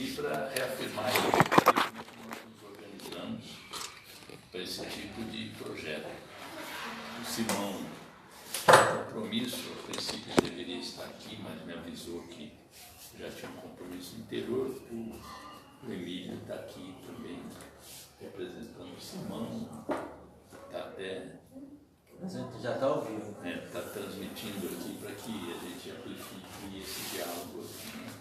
aqui para reafirmar como nós nos organizamos para esse tipo de projeto. O Simão, o compromisso, a princípio deveria estar aqui, mas me avisou que já tinha um compromisso interior. O Emílio está aqui também, representando o Simão, está até... Já está ao vivo. Está transmitindo aqui para que a gente amplifique esse diálogo aqui, né?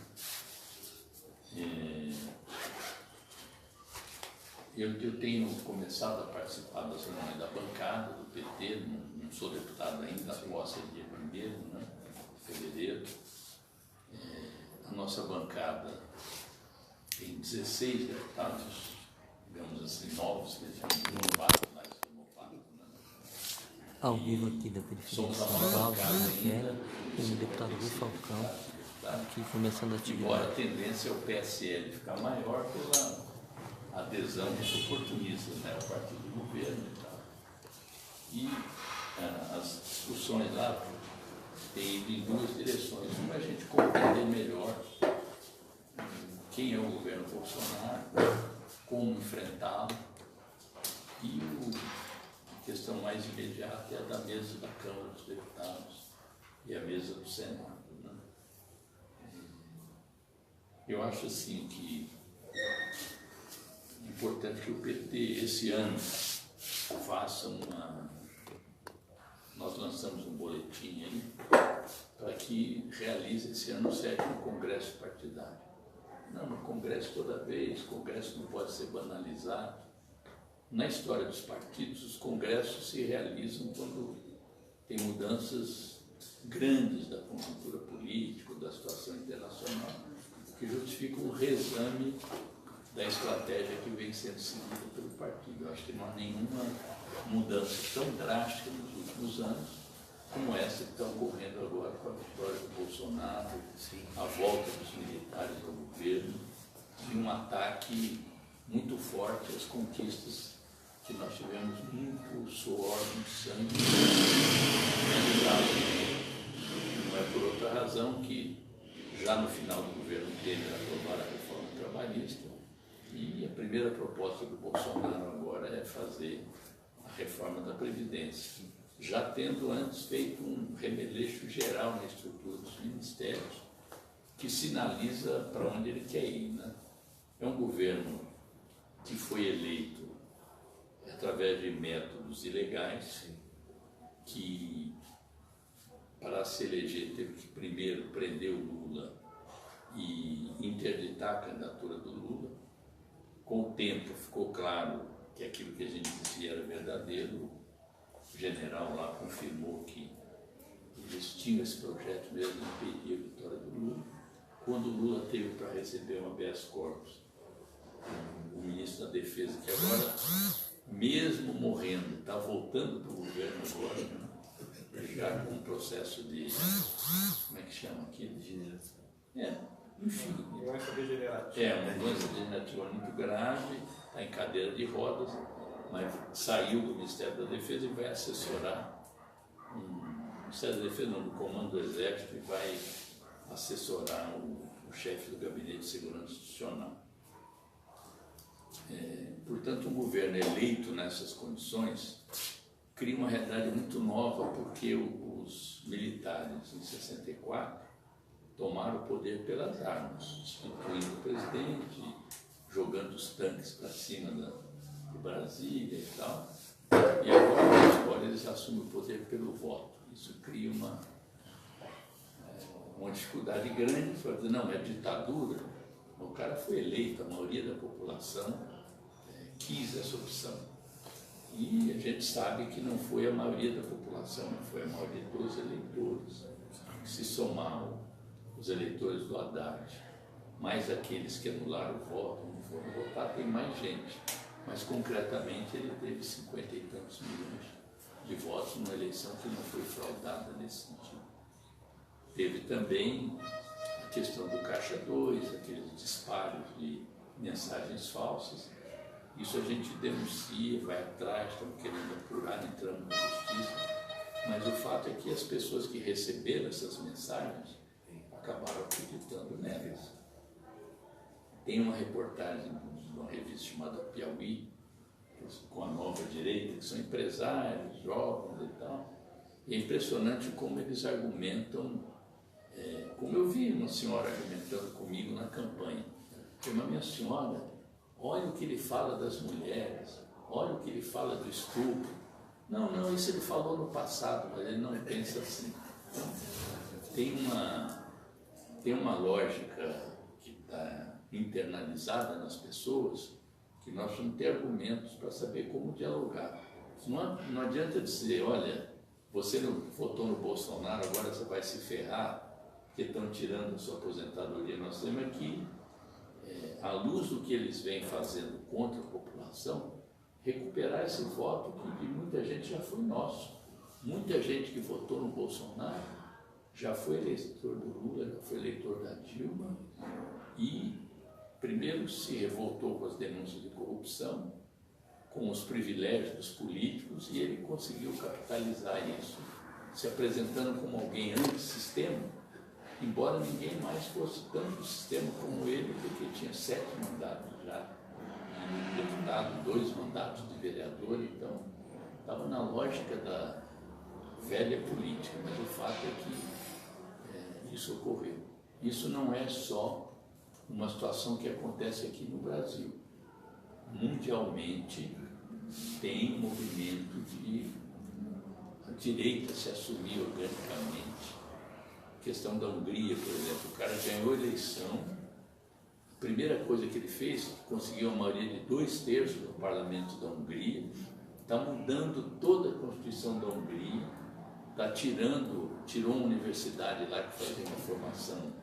Eu tenho começado a participar das reuniões da bancada do PT, não sou deputado ainda, a posse é dia 1º, né, de fevereiro. A nossa bancada tem 16 deputados, digamos assim, novos, que a gente não bate mais como pacto, né? Ao vivo aqui da Periferia de São Paulo, tem o deputado Rui Falcão, aqui começando a atividade. Embora a tendência é o PSL ficar maior pela adesão dos oportunistas, né, ao partido do governo e tal. E as discussões lá têm ido em duas direções. Uma é a gente compreender melhor quem é o governo Bolsonaro, como enfrentá-lo, e a questão mais imediata é a da mesa da Câmara dos Deputados e a mesa do Senado, né? Eu acho assim que é importante que o PT esse ano faça nós lançamos um boletim aí para que realize esse ano o 7º Congresso Partidário. Não, no Congresso toda vez, o Congresso não pode ser banalizado. Na história dos partidos, os congressos se realizam quando tem mudanças grandes da conjuntura política, da situação internacional, que justificam um reexame da estratégia que vem sendo seguida pelo partido. Eu acho que não há nenhuma mudança tão drástica nos últimos anos como essa que está ocorrendo agora com a vitória do Bolsonaro, a volta dos militares ao governo e um ataque muito forte às conquistas que nós tivemos muito suor, muito sangue. Não é por outra razão que já no final do governo dele aprovaram a reforma trabalhista, e a primeira proposta do Bolsonaro agora é fazer a reforma da Previdência, já tendo antes feito um remeleixo geral na estrutura dos ministérios, que sinaliza para onde ele quer ir, né? É um governo que foi eleito através de métodos ilegais, que para se eleger teve que primeiro prender o Lula e interditar a candidatura do Lula. Com o tempo ficou claro que aquilo que a gente dizia era verdadeiro. O general lá confirmou que eles tinham esse projeto mesmo de impedir a vitória do Lula. Quando o Lula teve para receber uma habeas corpus, o ministro da Defesa, que agora, mesmo morrendo, está voltando para o governo agora, né? Já com um processo de, como é que chama aquilo? Enfim. Doença degenerativa. Uma doença degenerativa muito grave, está em cadeira de rodas, mas saiu do Ministério da Defesa e vai assessorar, o Ministério da Defesa não, do Comando do Exército, e vai assessorar o chefe do Gabinete de Segurança Institucional. Portanto, um governo eleito nessas condições cria uma realidade muito nova, porque os militares, em 64, tomaram o poder pelas armas, destituindo o presidente, jogando os tanques para cima de Brasília e tal. E agora eles assumem o poder pelo voto. Isso cria uma dificuldade grande para dizer, não, é ditadura. O cara foi eleito, a maioria da população quis essa opção. E a gente sabe que não foi a maioria da população, não foi a maioria dos eleitores. Se somar os eleitores do Haddad, mais aqueles que anularam o voto, não foram votar, tem mais gente. Mas concretamente ele teve 50 e tantos milhões de votos numa eleição que não foi fraudada nesse sentido. Teve também a questão do Caixa 2, aqueles disparos de mensagens falsas. Isso a gente denuncia, vai atrás, estamos querendo apurar, entrando na justiça, mas o fato é que as pessoas que receberam essas mensagens acabaram acreditando nelas. Tem uma reportagem de uma revista chamada Piauí, com a Nova Direita, que são empresários, jovens e tal. E é impressionante como eles argumentam, como eu vi uma senhora argumentando comigo na campanha. Eu, mas minha senhora, olha o que ele fala das mulheres, olha o que ele fala do estupro. Não, isso ele falou no passado, mas ele não pensa assim. Então, tem uma lógica que está internalizada nas pessoas, que nós vamos ter argumentos para saber como dialogar. Não adianta dizer, olha, você não votou no Bolsonaro, agora você vai se ferrar, porque estão tirando a sua aposentadoria. Nós temos aqui, à luz do que eles vêm fazendo contra a população, recuperar esse voto que muita gente já foi nosso. Muita gente que votou no Bolsonaro já foi eleitor do Lula, já foi eleitor da Dilma e primeiro se revoltou com as denúncias de corrupção, com os privilégios dos políticos, e ele conseguiu capitalizar isso, se apresentando como alguém antissistema, embora ninguém mais fosse tanto sistema como ele, porque tinha 7 mandatos já de deputado, 2 mandatos de vereador, então estava na lógica da velha política, mas o fato é que isso ocorreu. Isso não é só uma situação que acontece aqui no Brasil. Mundialmente tem movimento de a direita se assumir organicamente. A questão da Hungria, por exemplo, o cara ganhou a eleição, a primeira coisa que ele fez, conseguiu a maioria de 2/3 do parlamento da Hungria, está mudando toda a Constituição da Hungria, tirou uma universidade lá que fazia uma formação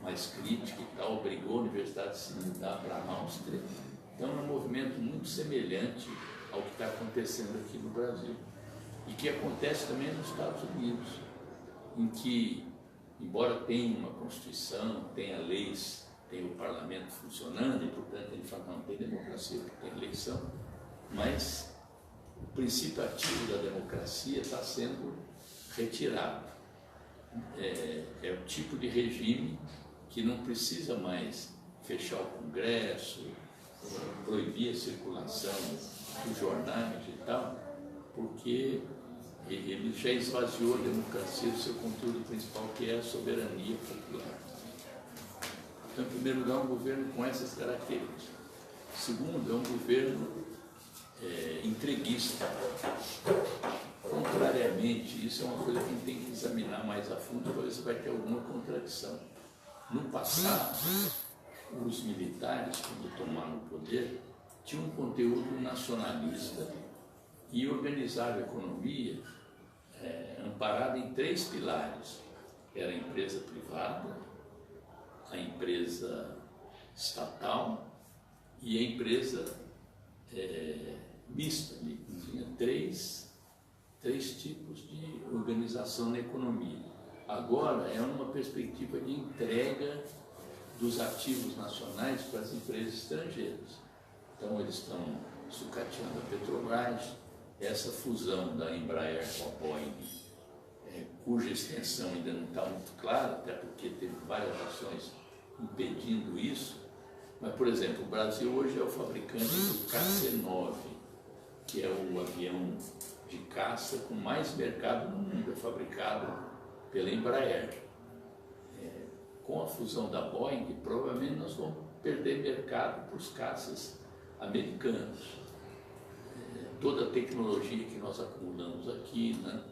mais crítica e tal, obrigou a universidade a se mudar para a Áustria. Então é um movimento muito semelhante ao que está acontecendo aqui no Brasil e que acontece também nos Estados Unidos, em que, embora tenha uma Constituição, tenha leis, tenha o parlamento funcionando e, portanto, ele fala, não tem democracia porque tem eleição, mas o princípio ativo da democracia está sendo retirado. É o tipo de regime que não precisa mais fechar o Congresso, proibir a circulação dos jornais e tal, porque ele já esvaziou a democracia do seu conteúdo principal, que é a soberania popular. Então, em primeiro lugar, um governo com essas características. Segundo, é um governo entreguista. Contrariamente, isso é uma coisa que a gente tem que examinar mais a fundo, para ver se vai ter alguma contradição. No passado, os militares, quando tomaram o poder, tinham um conteúdo nacionalista e organizaram a economia amparada em 3 pilares. Era a empresa privada, a empresa estatal e a empresa mista. Tinha três tipos de organização na economia. Agora é uma perspectiva de entrega dos ativos nacionais para as empresas estrangeiras. Então eles estão sucateando a Petrobras, essa fusão da Embraer com a Boeing, cuja extensão ainda não está muito clara, até porque teve várias ações impedindo isso, mas, por exemplo, o Brasil hoje é o fabricante do KC-9, que é o avião de caça com mais mercado no mundo, é fabricado pela Embraer. Com a fusão da Boeing, provavelmente nós vamos perder mercado para os caças americanos. Toda a tecnologia que nós acumulamos aqui, né,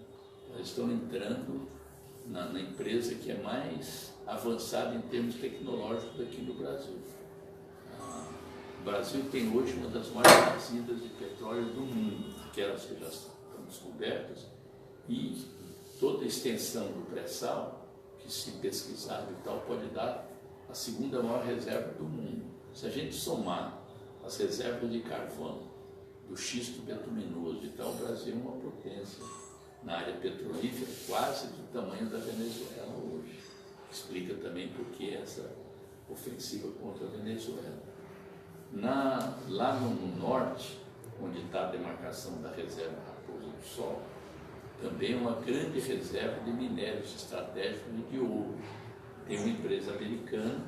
eles estão entrando na empresa que é mais avançada em termos tecnológicos aqui no Brasil. O Brasil tem hoje uma das maiores jazidas de petróleo do mundo, aquelas que já estão descobertas, e toda a extensão do pré-sal, que se pesquisar e tal, pode dar a 2ª maior reserva do mundo. Se a gente somar as reservas de carvão, do xisto betuminoso e tal, o Brasil é uma potência na área petrolífera quase do tamanho da Venezuela hoje. Explica também por que essa ofensiva contra a Venezuela. Lá no norte, onde está a demarcação da reserva Raposa do Sol, também é uma grande reserva de minérios estratégicos e de ouro. Tem uma empresa americana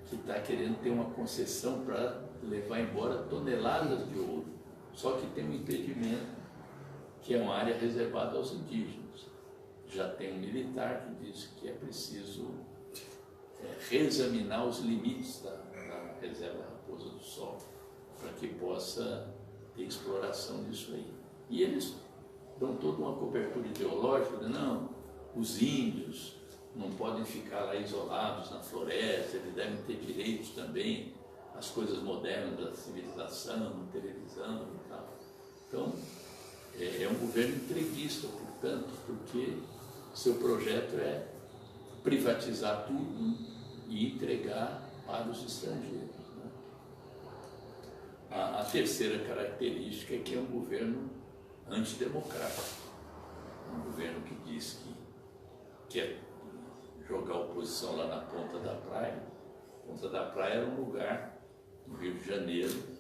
que está querendo ter uma concessão para levar embora toneladas de ouro. Só que tem um impedimento, que é uma área reservada aos indígenas. Já tem um militar que diz que é preciso reexaminar os limites da reserva Raposa do Sol, para que possa ter exploração disso aí. E eles dão toda uma cobertura ideológica, não, os índios não podem ficar lá isolados na floresta, eles devem ter direitos também às coisas modernas da civilização, televisão e tal. Então, é um governo entreguista, portanto, porque seu projeto é privatizar tudo e entregar para os estrangeiros. Né? A terceira característica é que é um governo antidemocrático, um governo que diz que quer jogar a oposição lá na Ponta da Praia. Ponta da Praia era um lugar no Rio de Janeiro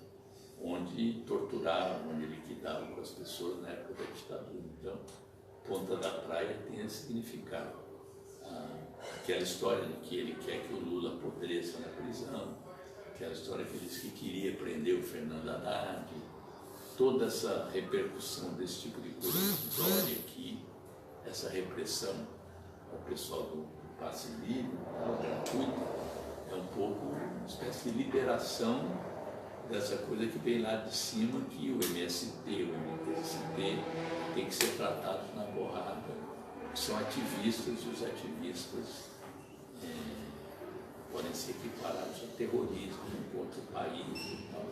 onde torturavam, onde liquidavam com as pessoas na época da ditadura. Então, Ponta da Praia tem esse significado. Aquela história de que ele quer que o Lula apodreça na prisão, aquela história que ele disse que queria prender o Fernando Haddad, toda essa repercussão desse tipo de coisa que dói aqui, essa repressão ao pessoal do passe livre, gratuito, é um pouco uma espécie de liberação dessa coisa que vem lá de cima, que o MST, o MTST tem que ser tratados na borrada, que são ativistas, e os ativistas podem ser equiparados a terrorismo em outro país e tal.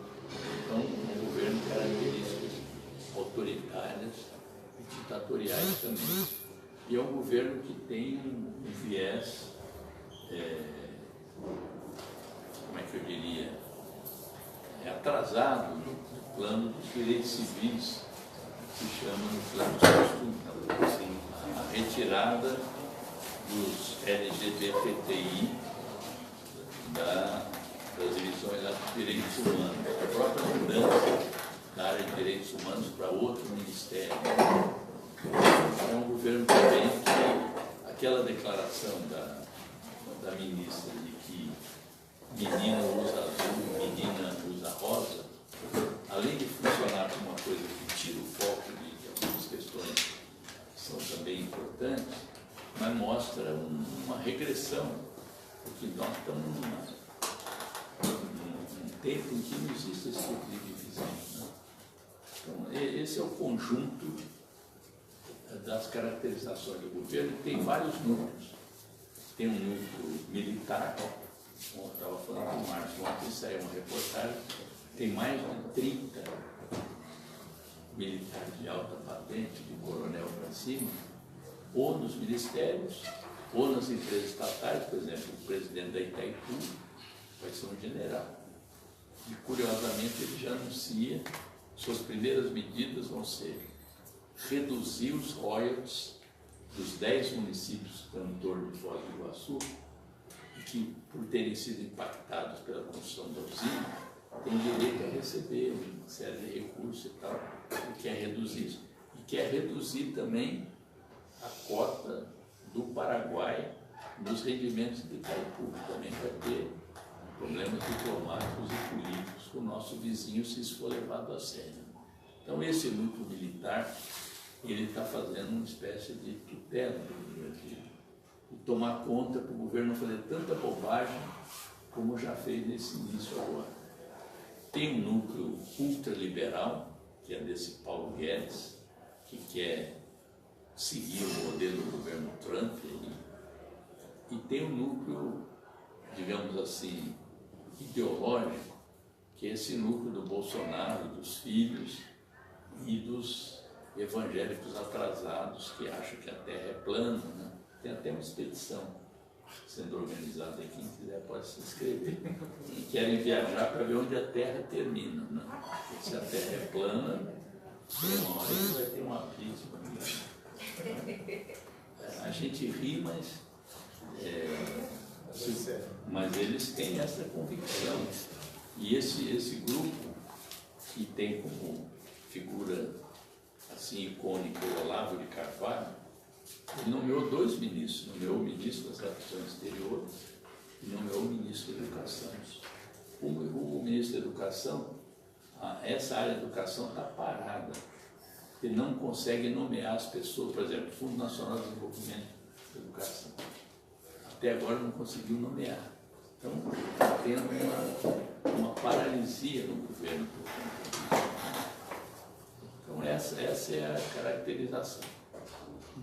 Então, um governo de características autoritárias e ditatoriais também. E é um governo que tem um viés, como é que eu diria, atrasado no plano dos direitos civis, que se chama no plano dos costumes. Assim, a retirada dos LGBTI das divisões dos direitos humanos, a própria mudança da área de direitos humanos para outro ministério. É um governo também que aquela declaração da ministra de que menina usa azul, menina usa rosa, além de funcionar como uma coisa que tira o foco de algumas questões que são também importantes, mas mostra uma regressão, porque nós estamos num tempo em que não existe esse tipo de divisão. Né? Então, esse é o conjunto das caracterizações do governo, tem vários núcleos. Tem um núcleo militar, como eu estava falando com o Márcio, ontem saiu uma reportagem, tem mais de 30 militares de alta patente, de coronel para cima, ou nos ministérios, ou nas empresas estatais. Por exemplo, o presidente da Itaipu vai ser um general. E, curiosamente, ele já anuncia, suas primeiras medidas vão ser reduzir os royalties dos 10 municípios que estão em torno de Foz do Iguaçu, e que, por terem sido impactados pela construção da usina, têm direito a receber uma série de recursos e tal. Ele quer reduzir isso. E quer reduzir também a cota do Paraguai nos rendimentos de Itaipu. Também vai ter problemas diplomáticos e políticos com o nosso vizinho se isso for levado a sério. Então, esse núcleo militar, ele está fazendo uma espécie de tutela do governo, e tomar conta para o governo não fazer tanta bobagem como já fez nesse início agora. Tem um núcleo ultraliberal, que é desse Paulo Guedes, que quer seguir o modelo do governo Trump, e tem um núcleo, digamos assim, ideológico, que é esse núcleo do Bolsonaro, dos filhos e dos evangélicos atrasados que acham que a Terra é plana. Né? Tem até uma expedição sendo organizada aí, quem quiser pode se inscrever, e querem viajar para ver onde a Terra termina. Né? Se a Terra é plana, tem uma hora que vai ter um abismo. A gente ri, mas eles têm essa convicção. E esse grupo, que tem como figura assim icônica o Olavo de Carvalho, ele nomeou 2 ministros, nomeou o ministro das Relações Exteriores e nomeou o ministro da Educação. O ministro da Educação, essa área da educação está parada. Ele não consegue nomear as pessoas, por exemplo, o Fundo Nacional de Desenvolvimento da Educação. Até agora não conseguiu nomear. Então, está tendo uma paralisia no governo. Então, essa é a caracterização.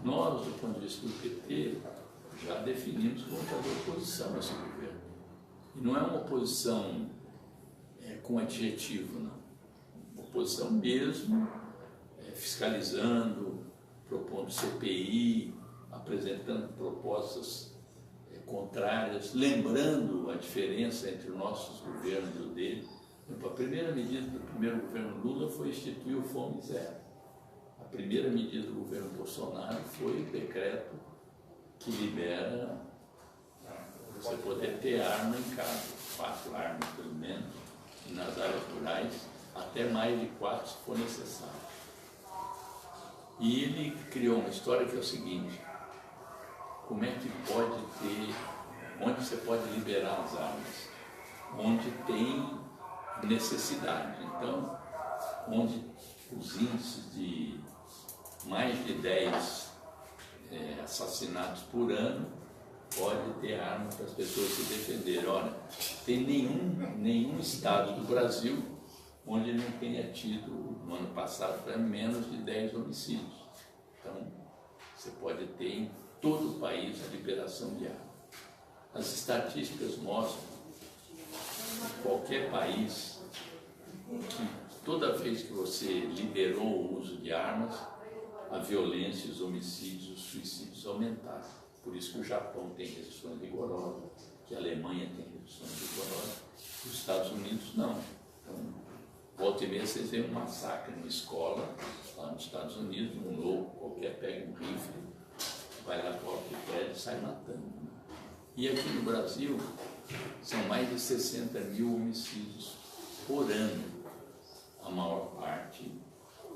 Nós, do ponto de vista do PT, já definimos como fazer oposição a esse governo. E não é uma oposição com adjetivo, não. Uma oposição mesmo, fiscalizando, propondo CPI, apresentando propostas contrárias, lembrando a diferença entre os nossos governos e o dele. A primeira medida do primeiro governo Lula foi instituir o Fome Zero. A primeira medida do governo Bolsonaro foi o decreto que libera você poder ter arma em casa, 4 armas pelo menos, e nas áreas rurais, até mais de 4 se for necessário. E ele criou uma história que é o seguinte: como é que pode ter, onde você pode liberar as armas? Onde tem necessidade. Então, onde os índices de mais de 10 assassinatos por ano, pode ter arma para as pessoas se defenderem. Olha, tem nenhum estado do Brasil onde não tenha tido, no ano passado, menos de 10 homicídios. Então, você pode ter em todo o país a liberação de arma. As estatísticas mostram que qualquer país, que toda vez que você liberou o uso de armas, a violência, os homicídios, os suicídios aumentaram. Por isso que o Japão tem restrições rigorosas, que a Alemanha tem restrições rigorosas, os Estados Unidos não. Então, volta e meia vocês veem um massacre numa escola, lá nos Estados Unidos, um louco qualquer pega um rifle, vai lá para o alto prédio e sai matando. E aqui no Brasil, são mais de 60 mil homicídios por ano, a maior parte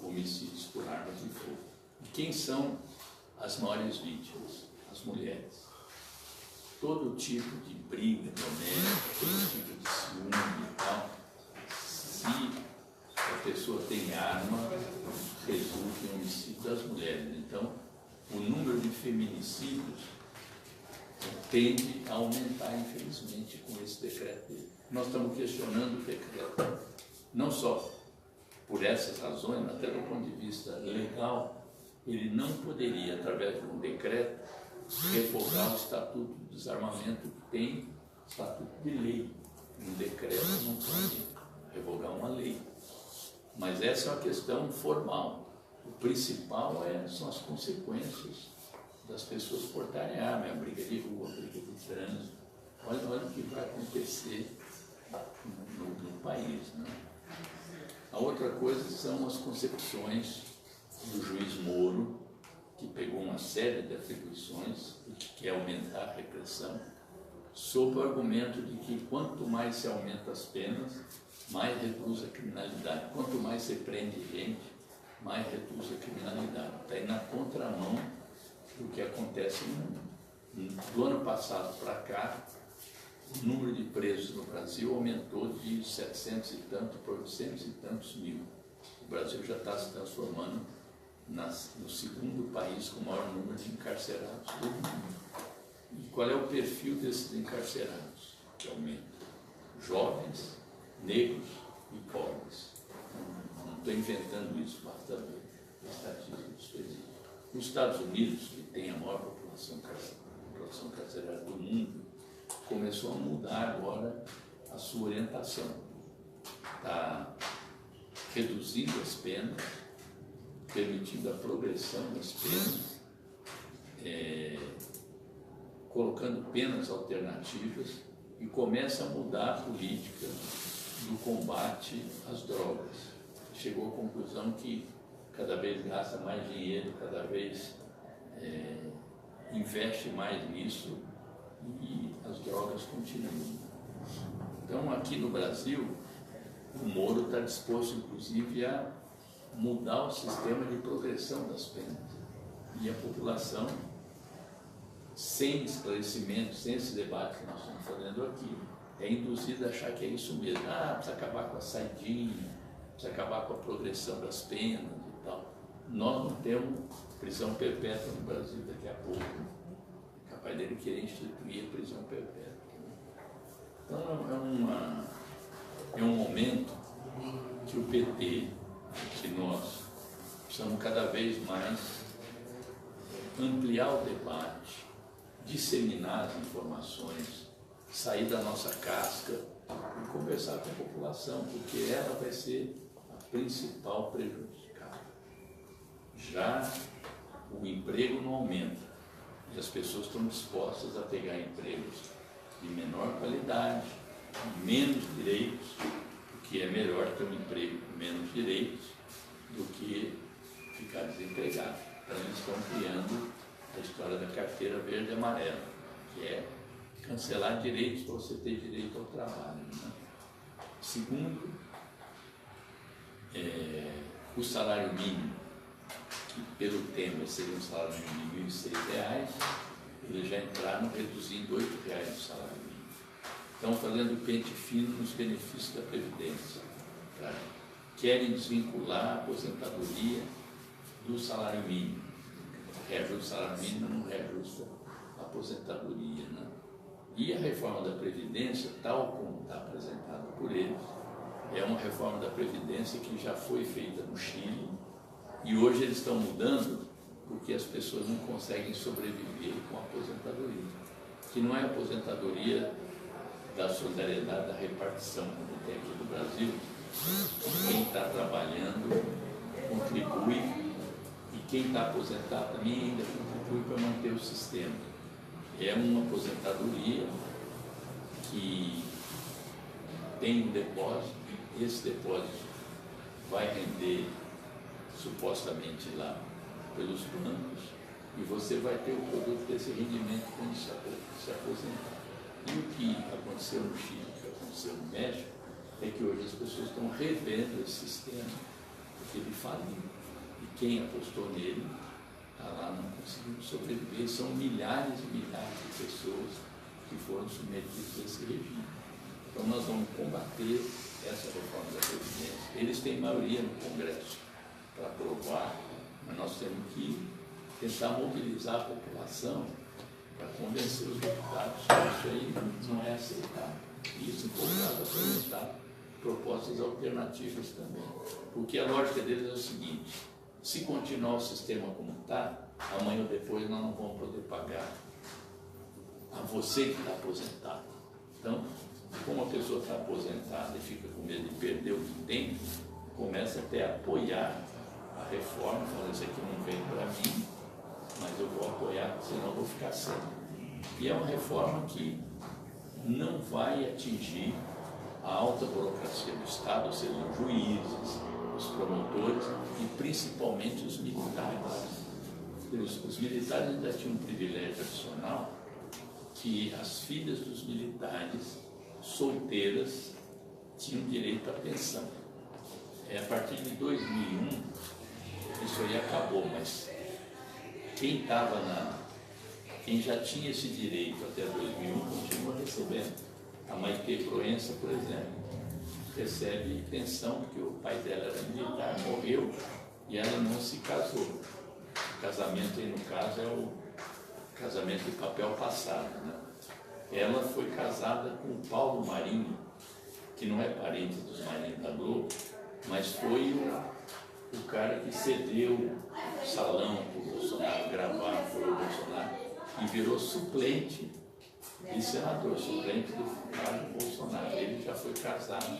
homicídios por armas de fogo. E quem são as maiores vítimas? As mulheres. Todo tipo de briga doméstica, todo tipo de ciúme e tal, se a pessoa tem arma, resulta em homicídio das mulheres. Então, o número de feminicídios tende a aumentar, infelizmente, com esse decreto dele. Nós estamos questionando o decreto, não só por essas razões, mas até do ponto de vista legal, ele não poderia, através de um decreto, revogar o Estatuto do Desarmamento, que tem estatuto de lei. Um decreto não pode revogar uma lei. Mas essa é uma questão formal. O principal são as consequências das pessoas portarem arma, a briga de rua, a briga de trânsito. Olha o que vai acontecer no país, né? A outra coisa são as concepções do juiz Moro, que pegou uma série de atribuições e que quer aumentar a repressão, sob o argumento de que quanto mais se aumenta as penas, mais reduz a criminalidade. Quanto mais se prende gente, mais reduz a criminalidade. Está aí na contramão do que acontece no mundo. Do ano passado para cá, o número de presos no Brasil aumentou de 700 e tanto para 800 e tantos mil. O Brasil já está se transformando no segundo país com o maior número de encarcerados do mundo. E qual é o perfil desses encarcerados que aumenta? Jovens, negros e pobres. Não estou inventando isso, basta ver a estatística dos presídios. Os Estados Unidos, que tem a maior população carcerária do mundo, começou a mudar agora a sua orientação. Está reduzindo as penas, permitindo a progressão das penas, colocando penas alternativas e começa a mudar a política do combate às drogas. Chegou à conclusão que cada vez gasta mais dinheiro, cada vez investe mais nisso e as drogas continuam. Então, aqui no Brasil, o Moro está disposto, inclusive, a mudar o sistema de progressão das penas. E a população sem esclarecimento, sem esse debate que nós estamos fazendo aqui, é induzido a achar que é isso mesmo. Precisa acabar com a saidinha, precisa acabar com a progressão das penas e tal. Nós não temos prisão perpétua no Brasil daqui a pouco. É capaz dele querer instituir a prisão perpétua. Então é um momento que o PT, que nós precisamos cada vez mais ampliar o debate, disseminar as informações, sair da nossa casca e conversar com a população, porque ela vai ser a principal prejudicada. Já o emprego não aumenta e as pessoas estão dispostas a pegar empregos de menor qualidade, menos direitos, o que é melhor ter um emprego com menos direitos do que ficar desempregado. Então eles estão criando a história da carteira verde e amarela, que é cancelar direitos para você ter direito ao trabalho. Né? Segundo, o salário mínimo, que pelo tema seria um salário mínimo de R$ 1.006, eles já entraram reduzindo R$ 8 o salário mínimo. Estão fazendo pente fino nos benefícios da Previdência. Tá? Querem desvincular a aposentadoria do salário mínimo. Reajuste o salário mínimo, não reajusta a aposentadoria. Né? E a reforma da Previdência, tal como está apresentada por eles, é uma reforma da Previdência que já foi feita no Chile e hoje eles estão mudando porque as pessoas não conseguem sobreviver com a aposentadoria, que não é a aposentadoria da solidariedade, da repartição como tem aqui no Brasil. Quem está trabalhando contribui e quem está aposentado também ainda contribui para manter o sistema. É uma aposentadoria que tem um depósito, esse depósito vai render supostamente lá pelos bancos e você vai ter o produto desse rendimento quando se aposentar. E o que aconteceu no Chile, o que aconteceu no México, é que hoje as pessoas estão revendo esse sistema, porque ele faliu. E quem apostou nele está lá não conseguindo sobreviver. São milhares e milhares de pessoas que foram submetidas a esse regime. Então nós vamos combater essa reforma da Previdência. Eles têm maioria no Congresso para aprovar, mas nós temos que tentar mobilizar a população para convencer os deputados que isso aí não é aceitável. Isso empolgado a apresentar propostas alternativas também. Porque a lógica deles é o seguinte: se continuar o sistema como está, amanhã ou depois nós não vamos poder pagar a você que está aposentado. Então, como a pessoa está aposentada e fica com medo de perder o que tem, começa até a apoiar a reforma, falando: isso aqui não veio para mim, mas eu vou apoiar, senão eu vou ficar sem. E é uma reforma que não vai atingir a alta burocracia do Estado, ou seja, os juízes, os promotores e principalmente os militares. Os militares ainda tinham um privilégio adicional, que as filhas dos militares solteiras tinham direito à pensão. A partir de 2001, isso aí acabou, mas quem já tinha esse direito até 2001 continua recebendo. A Maitê Proença, por exemplo, recebe pensão porque o pai dela era militar, morreu e ela não se casou. O casamento aí, no caso, é o casamento de papel passado. Né? Ela foi casada com o Paulo Marinho, que não é parente dos Marinho da Globo, mas foi o cara que cedeu o salão para o Bolsonaro gravar por o Bolsonaro e virou suplente de senador, suplente do Carlos Bolsonaro. Ele já foi casado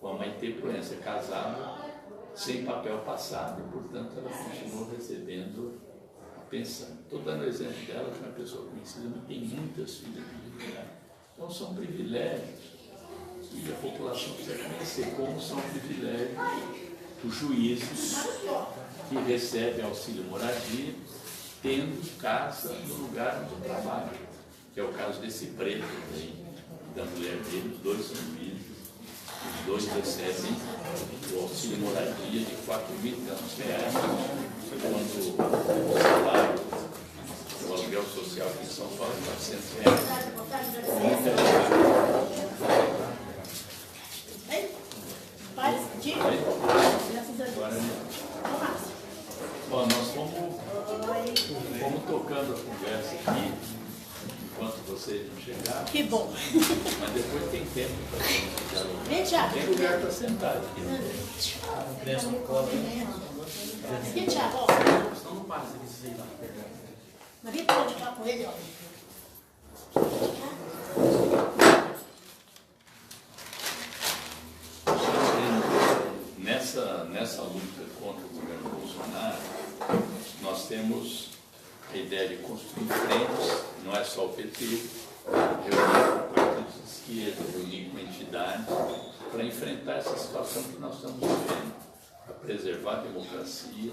com a Maitê Proença, casado sem papel passado e, portanto, ela continuou recebendo a pensão. Estou dando o exemplo dela, que é uma pessoa conhecida, mas tem muitas filhas militares. Então, são privilégios que a população precisa conhecer, como são privilégios os juízes que recebem auxílio moradia, tendo casa no lugar onde trabalham, que é o caso desse preto aí, da mulher dele. Os dois são juízes, os dois recebem o auxílio moradia de R$4.000, quando o salário, o aluguel social aqui em São Paulo é R$ 400. Muita Bom, nós fomos tocando a conversa aqui enquanto vocês não chegaram. Que bom. Mas depois tem tempo para gente dialogar. Vem, Thiago. Tem lugar para sentar aqui. Aqui, Thiago, ó. Senão não passa isso aí lá. Mas vem pra onde falar com ele, ó. Nessa luta contra o governo Bolsonaro, nós temos a ideia de construir frentes, não é só o PT, reunir com partidos de esquerda, reunir com entidades, para enfrentar essa situação que nós estamos vivendo, para preservar a democracia,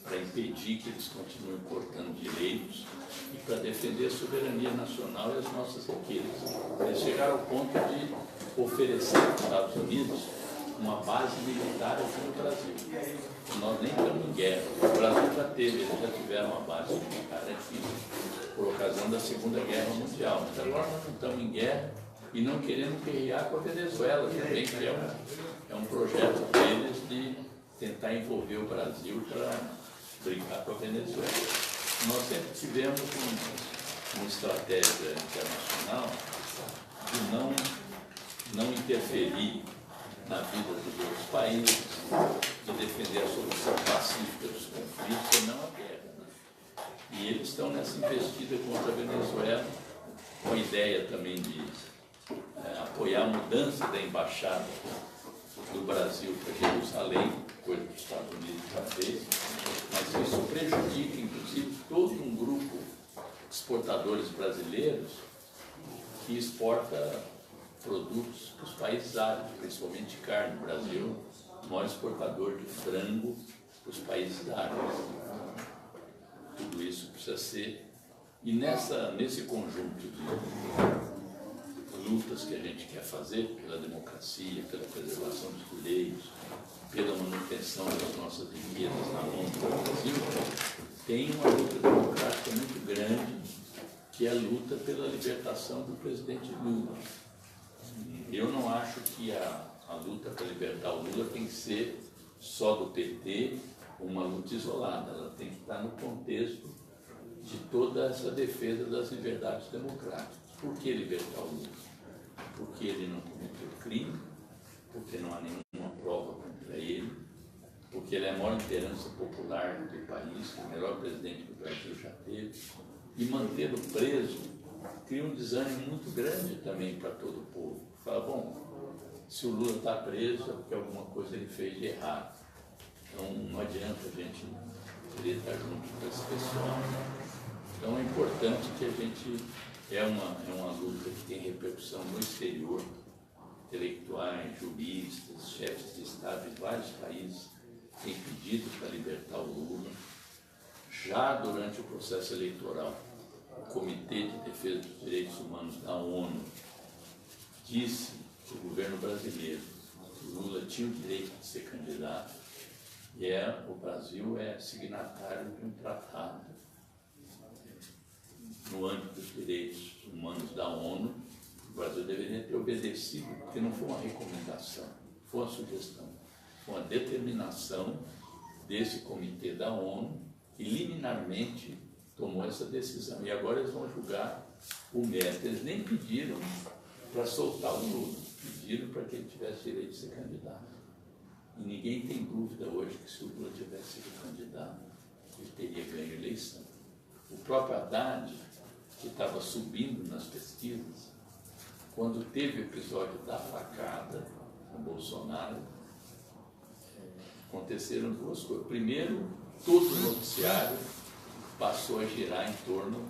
para impedir que eles continuem cortando direitos e para defender a soberania nacional e as nossas riquezas. Eles chegaram ao ponto de oferecer aos Estados Unidos uma base militar aqui no Brasil. Nós nem estamos em guerra. O Brasil já teve, eles já tiveram uma base militar aqui por ocasião da Segunda Guerra Mundial. Mas agora nós não estamos em guerra e não queremos guerrear com a Venezuela também, que é um projeto deles de tentar envolver o Brasil para brigar com a Venezuela. Nós sempre tivemos uma estratégia internacional de não interferir na vida dos outros países, de defender a solução pacífica dos conflitos e não a guerra. Né? E eles estão nessa investida contra a Venezuela, com a ideia também de apoiar a mudança da embaixada do Brasil para Jerusalém, coisa que os Estados Unidos já fez, mas isso prejudica, inclusive, todo um grupo de exportadores brasileiros que exporta produtos para os países árabes, principalmente carne. O Brasil é o maior exportador de frango para os países árabes. Tudo isso precisa ser... E nesse conjunto de lutas que a gente quer fazer pela democracia, pela preservação dos direitos, pela manutenção das nossas riquezas na mão do Brasil, tem uma luta democrática muito grande, que é a luta pela libertação do presidente Lula. Eu não acho que a luta para libertar o Lula tem que ser só do PT, uma luta isolada. Ela tem que estar no contexto de toda essa defesa das liberdades democráticas. Por que libertar o Lula? Porque ele não cometeu crime, porque não há nenhuma prova contra ele, porque ele é a maior liderança popular do país, o melhor presidente que o Brasil já teve, e mantê-lo preso cria um desânimo muito grande também para todo o povo. Fala, bom, se o Lula está preso é porque alguma coisa ele fez de errado. Então não adianta a gente querer estar junto com esse pessoal. Então é importante que a gente... É uma luta que tem repercussão no exterior. Intelectuais, juristas, chefes de Estado de vários países têm pedido para libertar o Lula. Já durante o processo eleitoral, o Comitê de Defesa dos Direitos Humanos da ONU disse que o governo brasileiro, que o Lula tinha o direito de ser candidato, e o Brasil é signatário de um tratado no âmbito dos direitos humanos da ONU. O Brasil deveria ter obedecido, porque não foi uma recomendação, foi uma sugestão, foi uma determinação desse comitê da ONU, que liminarmente tomou essa decisão. E agora eles vão julgar o mérito. Eles nem pediram para soltar o Lula, pediram para que ele tivesse direito de ser candidato. E ninguém tem dúvida hoje que se o Lula tivesse sido candidato, ele teria ganho a eleição. O próprio Haddad, que estava subindo nas pesquisas, quando teve o episódio da facada com Bolsonaro, aconteceram duas coisas. Primeiro, todo o noticiário passou a girar em torno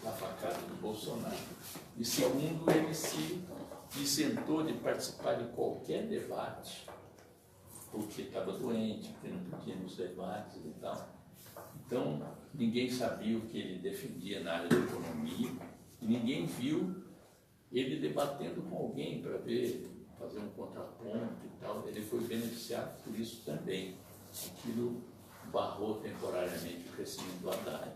da facada do Bolsonaro. E segundo, ele se isentou de participar de qualquer debate, porque estava doente, porque não podia nos debates e tal. Então, ninguém sabia o que ele defendia na área da economia, e ninguém viu ele debatendo com alguém para ver, fazer um contraponto e tal. Ele foi beneficiado por isso também. Aquilo barrou temporariamente o crescimento do Haddad.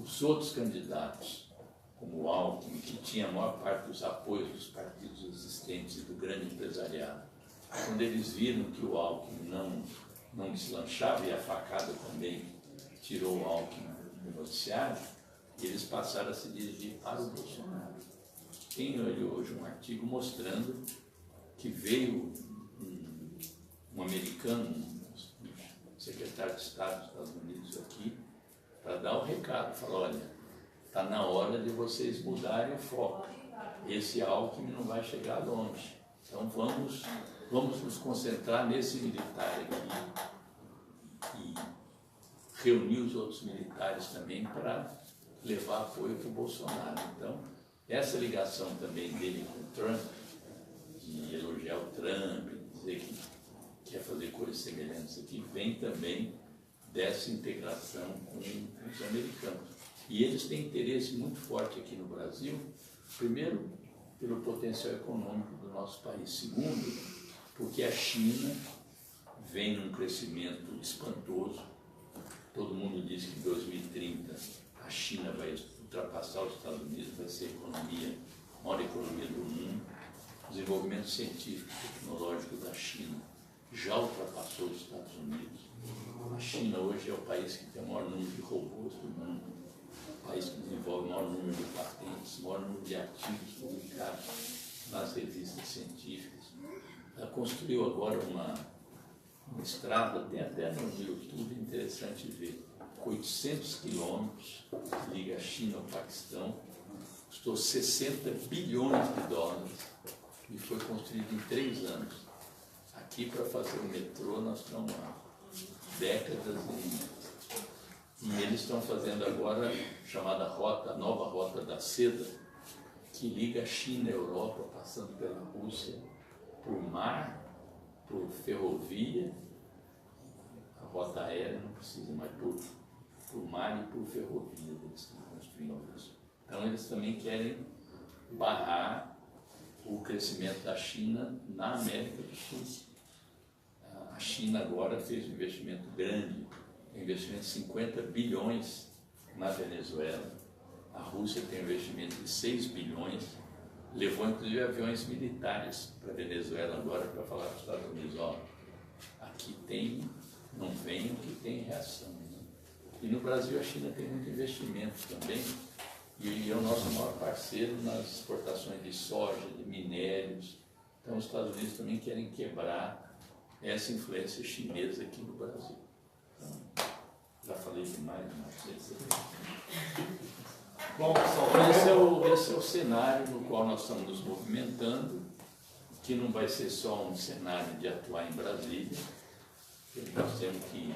Os outros candidatos, como o Alckmin, que tinha a maior parte dos apoios dos partidos existentes e do grande empresariado, quando eles viram que o Alckmin não deslanchava, e a facada também tirou o Alckmin do noticiário, eles passaram a se dirigir para o Bolsonaro. Tenho ali hoje um artigo mostrando que veio um americano, um secretário de Estado dos Estados Unidos aqui, para dar o recado, falou, olha, está na hora de vocês mudarem o foco. Esse Alckmin não vai chegar longe. Então vamos nos concentrar nesse militar aqui e reunir os outros militares também para levar apoio para o Bolsonaro. Então, essa ligação também dele com o Trump, de elogiar o Trump, dizer que quer fazer coisas semelhantes aqui, vem também dessa integração com os americanos. E eles têm interesse muito forte aqui no Brasil, primeiro, pelo potencial econômico do nosso país. Segundo, porque a China vem num crescimento espantoso. Todo mundo diz que em 2030 a China vai ultrapassar os Estados Unidos, vai ser a maior economia do mundo. O desenvolvimento científico e tecnológico da China já ultrapassou os Estados Unidos. A China hoje é o país que tem o maior número de robôs do mundo, o país que desenvolve o maior número de patentes, o maior número de artigos publicados nas revistas científicas. Ela construiu agora uma estrada, tem até no YouTube, interessante ver, 800 quilômetros, liga a China ao Paquistão, custou 60 bilhões de dólares e foi construído em 3 anos. Aqui, para fazer o metrô, nós estamos há décadas e eles estão fazendo agora a chamada nova rota da seda, que liga a China à Europa, passando pela Rússia, por mar, por ferrovia, a rota aérea não precisa, mas por mar e por ferrovia eles estão construindo isso. Então eles também querem barrar o crescimento da China na América do Sul. A China agora fez um investimento grande, um investimento de 50 bilhões na Venezuela. A Rússia tem um investimento de 6 bilhões, levou inclusive aviões militares para a Venezuela agora para falar para os Estados Unidos, ó, aqui não venham que tem reação. Né? E no Brasil a China tem muito investimento também, e é o nosso maior parceiro nas exportações de soja, de minérios. Então os Estados Unidos também querem quebrar essa influência chinesa aqui no Brasil. Então, já falei demais, mas bom, pessoal, esse é o cenário no qual nós estamos nos movimentando, que não vai ser só um cenário de atuar em Brasília, nós temos que,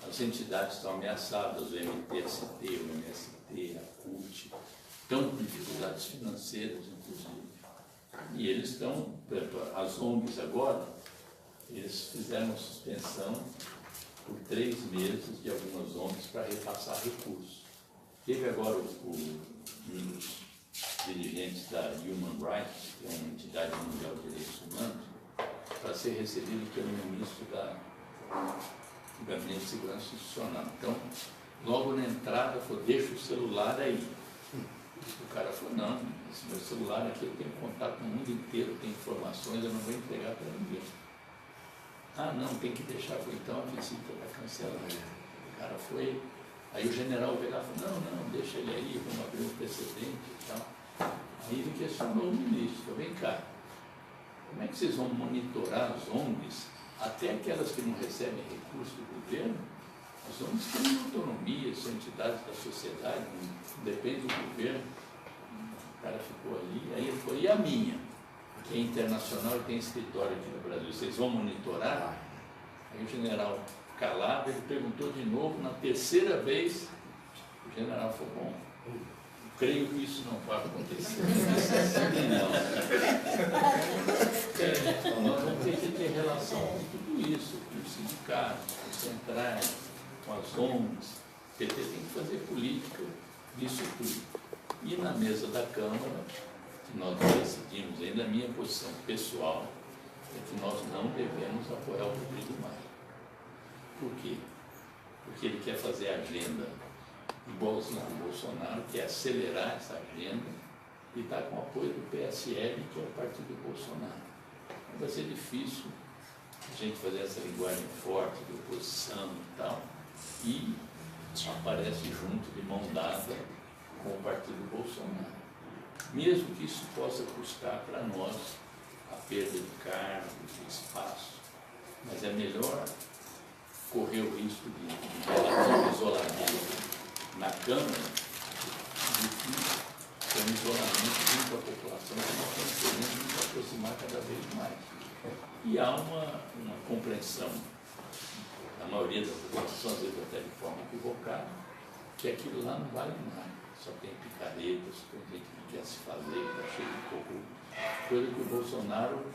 as entidades estão ameaçadas, o MTST, o MST, a CUT, estão com dificuldades financeiras, inclusive, e eles estão, as ONGs agora, eles fizeram suspensão por 3 meses de algumas ONGs para repassar recursos. Teve agora um dos dirigentes da Human Rights, que é uma entidade mundial de direitos humanos, para ser recebido pelo ministro do Gabinete de Segurança Institucional. Então, logo na entrada, falou, deixa o celular aí. O cara falou, não, esse meu celular aqui eu tenho contato com o mundo inteiro, tem informações, eu não vou entregar para ninguém. Ah, não, tem que deixar, então a visita vai cancelar. O cara foi, aí o general veio lá e falou, não, deixa ele aí, vamos abrir um precedente e tal. Aí ele questionou o ministro, vem cá, como é que vocês vão monitorar as ONGs, até aquelas que não recebem recurso do governo? As ONGs têm autonomia, são entidades da sociedade, não depende do governo. O cara ficou ali, aí ele falou, e a minha? Que é internacional e tem escritório aqui no Brasil, vocês vão monitorar? Aí o general calado, ele perguntou de novo, na 3ª vez, o general falou, bom, creio que isso não vai acontecer. Não. Então, nós vamos ter que ter relação com tudo isso, com os sindicatos, com os centrais, com as ONGs. O PT tem que fazer política disso tudo. E na mesa da Câmara, que nós decidimos, ainda a minha posição pessoal, é que nós não devemos apoiar o Rodrigo Maia. Por quê? Porque ele quer fazer agenda o Bolsonaro quer acelerar essa agenda e está com o apoio do PSL, que é o partido do Bolsonaro. Então, vai ser difícil a gente fazer essa linguagem forte de oposição e tal, e aparece junto, de mão dada, com o partido Bolsonaro. Mesmo que isso possa custar para nós a perda de cargos, de espaço, mas é melhor correr o risco de relativo isolamento na Câmara do que ter um isolamento junto à população, que nós estamos querendo nos aproximar cada vez mais. E há uma compreensão, a maioria da população, às vezes até de forma equivocada, que aquilo lá não vale nada, só tem picaretas, só tem gente que quer se fazer, que está cheio de corrupto, coisa que o Bolsonaro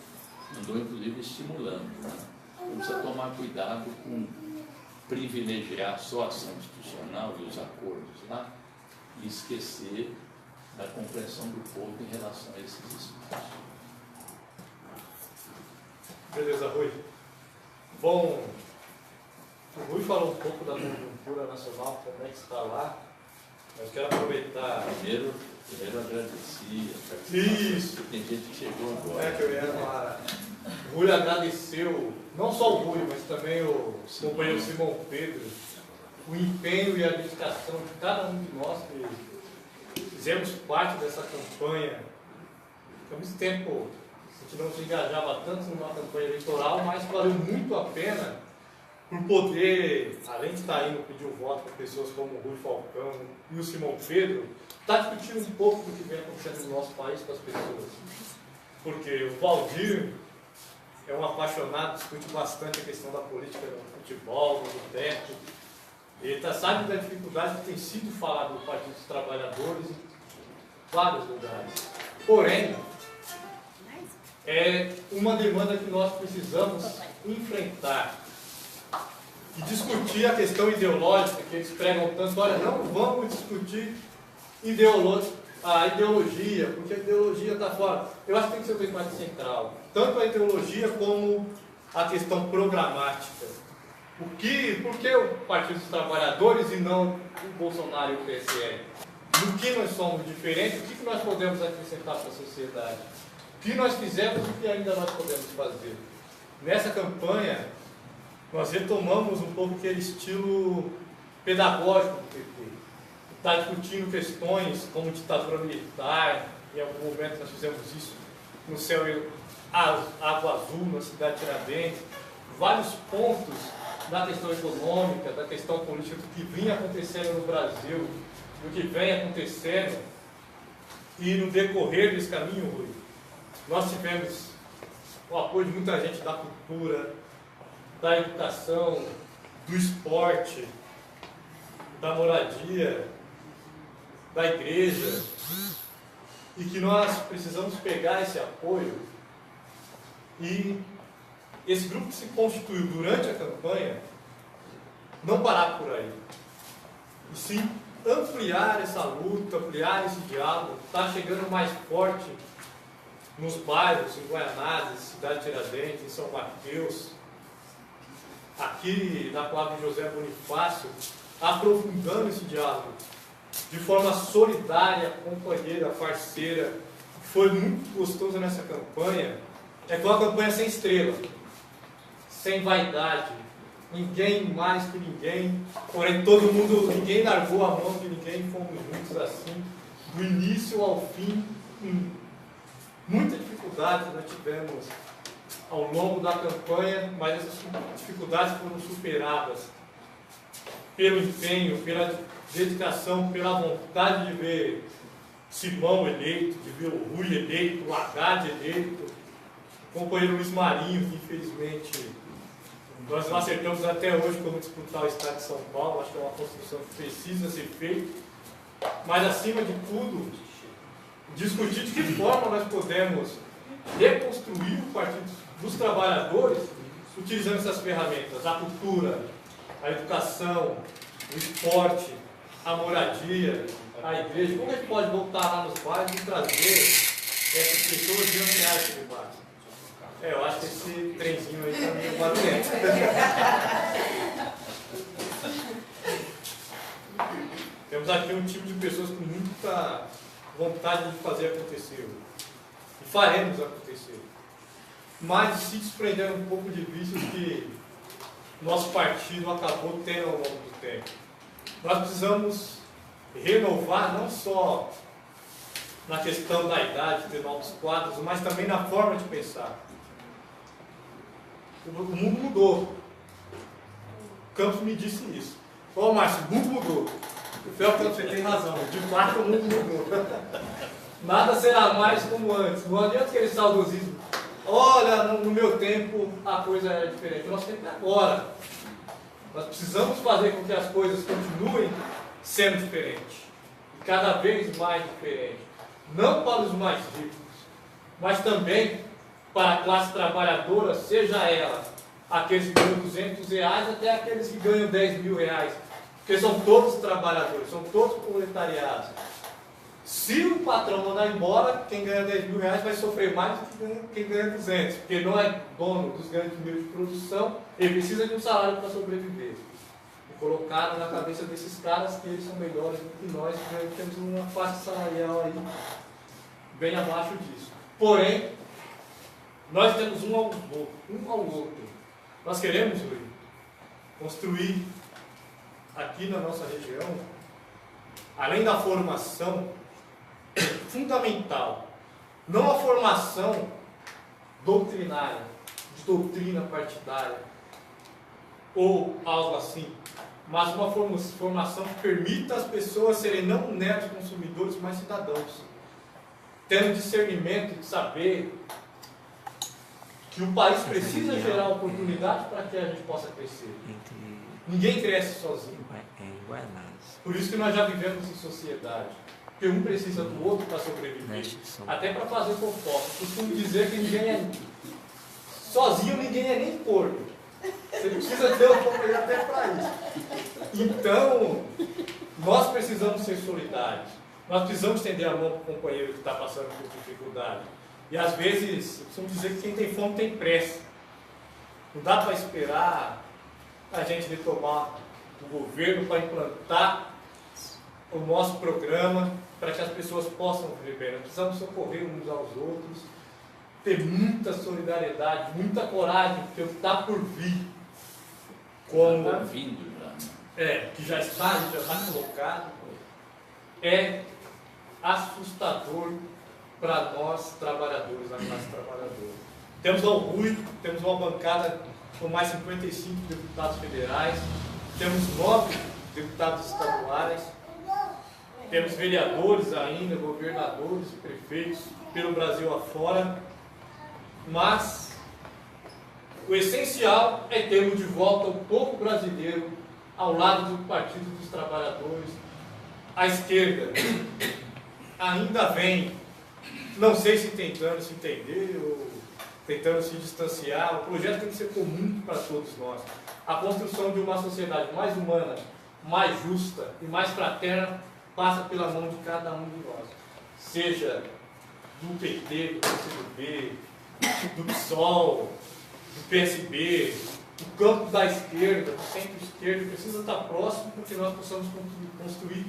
andou inclusive estimulando. Né? Então precisa tomar cuidado com privilegiar só a ação institucional e os acordos lá e esquecer da compreensão do povo em relação a esses espaços. Beleza, Rui. Bom, o Rui falou um pouco da conjuntura nacional, como é que está lá, mas quero aproveitar... Primeiro agradecer. Isso! Tem gente que chegou agora. É que eu ia falar. O Rui agradeceu, não só o Rui, mas também o companheiro Simão Pedro, o empenho e a dedicação de cada um de nós que fizemos parte dessa campanha. Há muito tempo a gente não se engajava tanto numa campanha eleitoral, mas valeu muito a pena por poder, além de estar indo pedir o voto para pessoas como o Rui Falcão e o Simão Pedro, estar discutindo um pouco do que vem acontecendo no nosso país com as pessoas. Porque o Valdir é um apaixonado, discute bastante a questão da política no futebol, no boteco. Ele sabe da dificuldade que tem sido falado do Partido dos Trabalhadores em vários lugares. Porém, é uma demanda que nós precisamos enfrentar e discutir a questão ideológica que eles pregam tanto. Olha, não vamos discutir a ideologia, porque a ideologia está fora. Eu acho que tem que ser bem mais central. Tanto a ideologia como a questão programática. Por que o Partido dos Trabalhadores e não o Bolsonaro e o PSL? No que nós somos diferentes, o que nós podemos acrescentar para a sociedade? O que nós fizemos e o que ainda nós podemos fazer? Nessa campanha, nós retomamos um pouco aquele estilo pedagógico do PT. Está discutindo questões como ditadura militar, em algum momento nós fizemos isso no Céu Água Azul, na cidade de Tiradentes, vários pontos da questão econômica, da questão política, do que vinha acontecendo no Brasil, do que vem acontecendo, e no decorrer desse caminho, Rui, nós tivemos o apoio de muita gente da cultura, da educação, do esporte, da moradia, da igreja, e que nós precisamos pegar esse apoio e esse grupo que se constituiu durante a campanha não parar por aí, e sim ampliar essa luta, ampliar esse diálogo, está chegando mais forte nos bairros, em Guaianazes, Cidade de Tiradentes, em São Mateus, aqui na Flávio José Bonifácio, aprofundando esse diálogo de forma solidária, companheira, parceira. Foi muito gostoso nessa campanha. É que uma campanha sem estrela, sem vaidade, ninguém mais que ninguém, porém todo mundo, ninguém largou a mão de ninguém, fomos juntos assim, do início ao fim. Muita dificuldade nós tivemos ao longo da campanha, mas essas dificuldades foram superadas pelo empenho, pela dedicação, pela vontade de ver Simão eleito, de ver o Rui eleito, o Haddad eleito, o companheiro Luiz Marinho, que infelizmente nós não acertamos até hoje como disputar o estado de São Paulo. Acho que é uma construção que precisa ser feita, mas acima de tudo, discutir de que forma nós podemos reconstruir o Partido dos Trabalhadores utilizando essas ferramentas, a cultura, a educação, o esporte, a moradia, a igreja. Como é que pode voltar lá nos bairros e trazer essas pessoas e ampliar esse debate? Eu acho que esse trenzinho aí está meio barulhento. Temos aqui um time de pessoas com muita vontade de fazer acontecer. E faremos acontecer. Mas se desprender um pouco de vícios que nosso partido acabou tendo ao longo do tempo. Nós precisamos renovar não só na questão da idade, ter novos quadros, mas também na forma de pensar. O mundo mudou. Campos me disse isso. Ô Márcio, o mundo mudou. Campos, você tem razão. De fato, o mundo mudou. Nada será mais como antes. Não adianta aquele saudosismo. Olha, no meu tempo a coisa era diferente. O nosso tempo é agora. Nós precisamos fazer com que as coisas continuem sendo diferentes. E cada vez mais diferentes. Não para os mais ricos, mas também para a classe trabalhadora, seja ela aqueles que ganham R$200 até aqueles que ganham R$10.000. Porque são todos trabalhadores, são todos proletariados. Se o patrão mandar embora, quem ganha R$10.000 vai sofrer mais do que quem ganha 200, porque não é dono dos grandes meios de produção, ele precisa de um salário para sobreviver. E colocaram na cabeça desses caras que eles são melhores do que nós, que temos uma faixa salarial aí bem abaixo disso. Porém, nós temos um ao outro. Nós queremos, Rui, construir aqui na nossa região, além da formação fundamental, não a formação doutrinária, de doutrina partidária, ou algo assim, mas uma formação que permita as pessoas serem não meros consumidores, mas cidadãos, tendo discernimento de saber que o país precisa gerar oportunidade para que a gente possa crescer. Ninguém cresce sozinho. Por isso que nós já vivemos em sociedade. Porque um precisa do outro para sobreviver. Até para fazer fofoca. Costumo dizer que ninguém é... Sozinho ninguém é nem porco. Você precisa ter um companheiro até para isso. Então, nós precisamos ser solidários. Nós precisamos estender a mão para o companheiro que está passando por dificuldade. E às vezes, eu costumo dizer que quem tem fome tem pressa. Não dá para esperar a gente retomar o governo para implantar o nosso programa para que as pessoas possam viver bem. Nós precisamos socorrer uns aos outros, ter muita solidariedade, muita coragem, porque o que está por vir, como está vindo já. Que já está colocado, é assustador para nós trabalhadores, a classe trabalhadora. Temos orgulho, temos uma bancada com mais 55 deputados federais, temos 9 deputados estaduais, temos vereadores ainda, governadores, prefeitos, pelo Brasil afora, mas o essencial é termos de volta o povo brasileiro ao lado do Partido dos Trabalhadores. A esquerda ainda vem, não sei se tentando se entender ou tentando se distanciar. O projeto tem que ser comum para todos nós. A construção de uma sociedade mais humana, mais justa e mais fraterna passa pela mão de cada um de nós. Seja do PT, do PCdoB, do PSOL, do PSB, do campo da esquerda, do centro-esquerda, precisa estar próximo para que nós possamos construir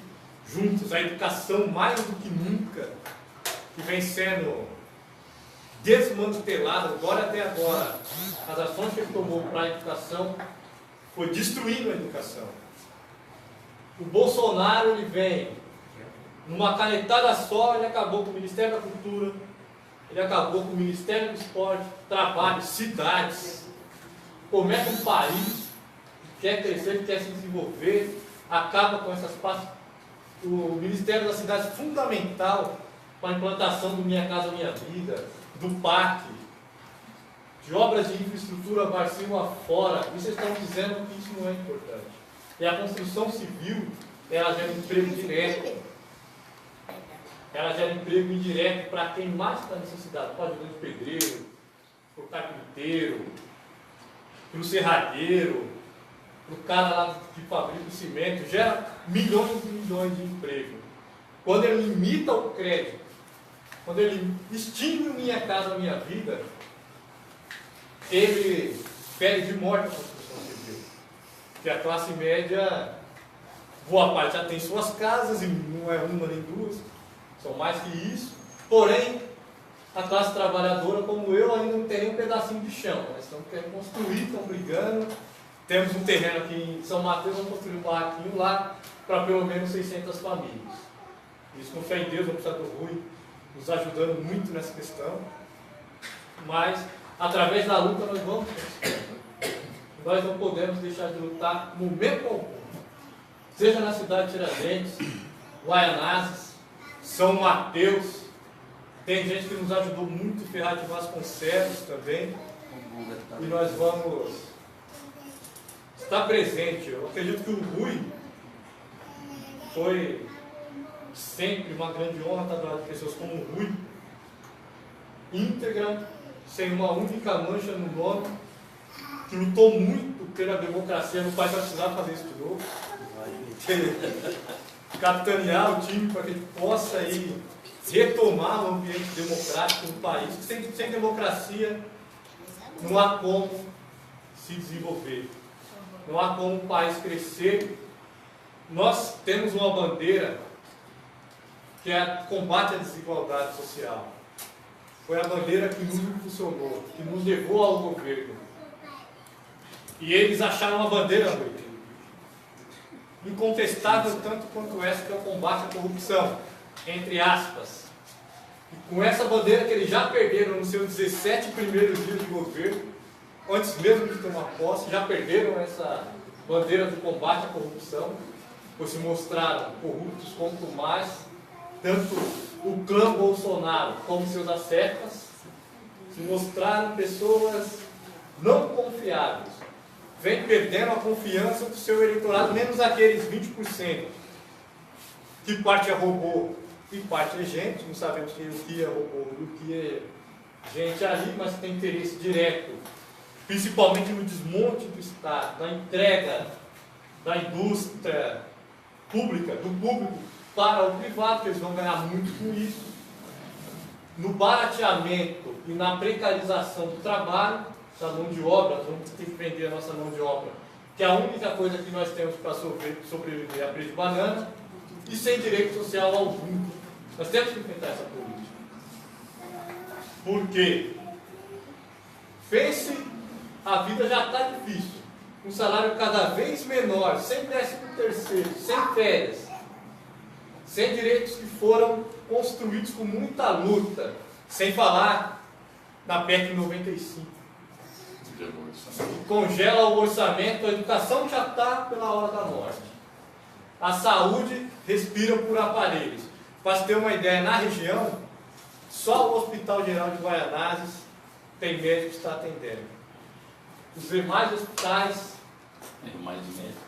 juntos a educação mais do que nunca, que vem sendo desmantelada, agora até agora. As ações que ele tomou para a educação foi destruindo a educação. O Bolsonaro, ele vem numa canetada só, ele acabou com o Ministério da Cultura, ele acabou com o Ministério do Esporte, Trabalho, cidades. Como é que um país que quer crescer, que quer se desenvolver, acaba com essas partes? O Ministério das Cidades é fundamental para a implantação do Minha Casa Minha Vida, do PAC, de obras de infraestrutura Brasil afora. Isso estão dizendo que isso não é importante. E a construção civil, ela gera emprego direto. Ela gera emprego indireto para quem mais está necessitado. Para o ajudante pedreiro, para o carpinteiro, para o serradeiro, para o cara lá que fabrica o cimento. Gera milhões e milhões de empregos. Quando ele limita o crédito, quando ele extingue o Minha Casa Minha Vida, ele pede de morte a construção civil. Que a classe média boa parte já tem suas casas, e não é uma nem duas, são mais que isso. Porém, a classe trabalhadora, como eu, ainda não tem nem um pedacinho de chão. Nós estamos querendo construir, estão brigando. Temos um terreno aqui em São Mateus, vamos construir um barraquinho lá para pelo menos 600 famílias. Isso, com fé em Deus, vamos precisar do Rui nos ajudando muito nessa questão. Mas, através da luta, nós vamos conseguir. Nós não podemos deixar de lutar no momento algum. Seja na cidade de Tiradentes, Guaianazes, São Mateus. Tem gente que nos ajudou muito, Ferraz de Vasconcelos também. E nós vamos estar presente. Eu acredito que o Rui foi sempre uma grande honra estar do lado de pessoas como o Rui, íntegra, sem uma única mancha no nome, que lutou muito pela democracia. Meu pai vai precisar fazer isso de novo. Capitanear o time para que a gente possa aí retomar o ambiente democrático no país. Sem democracia não há como se desenvolver, não há como o país crescer. Nós temos uma bandeira que é o combate à desigualdade social. Foi a bandeira que nos impulsionou, que nos levou ao governo. E eles acharam uma bandeira incontestável tanto quanto essa, que é o combate à corrupção, entre aspas. E com essa bandeira que eles já perderam nos seus 17 primeiros dias de governo, antes mesmo de tomar posse, já perderam essa bandeira do combate à corrupção, pois se mostraram corruptos quanto mais, tanto o clã Bolsonaro como seus acertas, se mostraram pessoas não confiáveis. Vem perdendo a confiança do seu eleitorado, menos aqueles 20%, que parte é robô e parte é gente, não sabemos o que é robô e o que é gente ali, mas tem interesse direto, principalmente no desmonte do Estado, na entrega da indústria pública, do público para o privado, que eles vão ganhar muito com isso, no barateamento e na precarização do trabalho, da mão de obra. Nós vamos ter que vender a nossa mão de obra, que é a única coisa que nós temos para sobreviver a preço de banana, e sem direito social algum. Nós temos que enfrentar essa política. Por quê? Pense, a vida já está difícil, um salário cada vez menor, sem 13º, sem férias, sem direitos que foram construídos com muita luta, sem falar na PEC 95. Congela o orçamento, a educação já está pela hora da morte. A saúde respira por aparelhos. Para se ter uma ideia, na região, só o Hospital Geral de Guaianazes tem médico que está atendendo. Os demais hospitais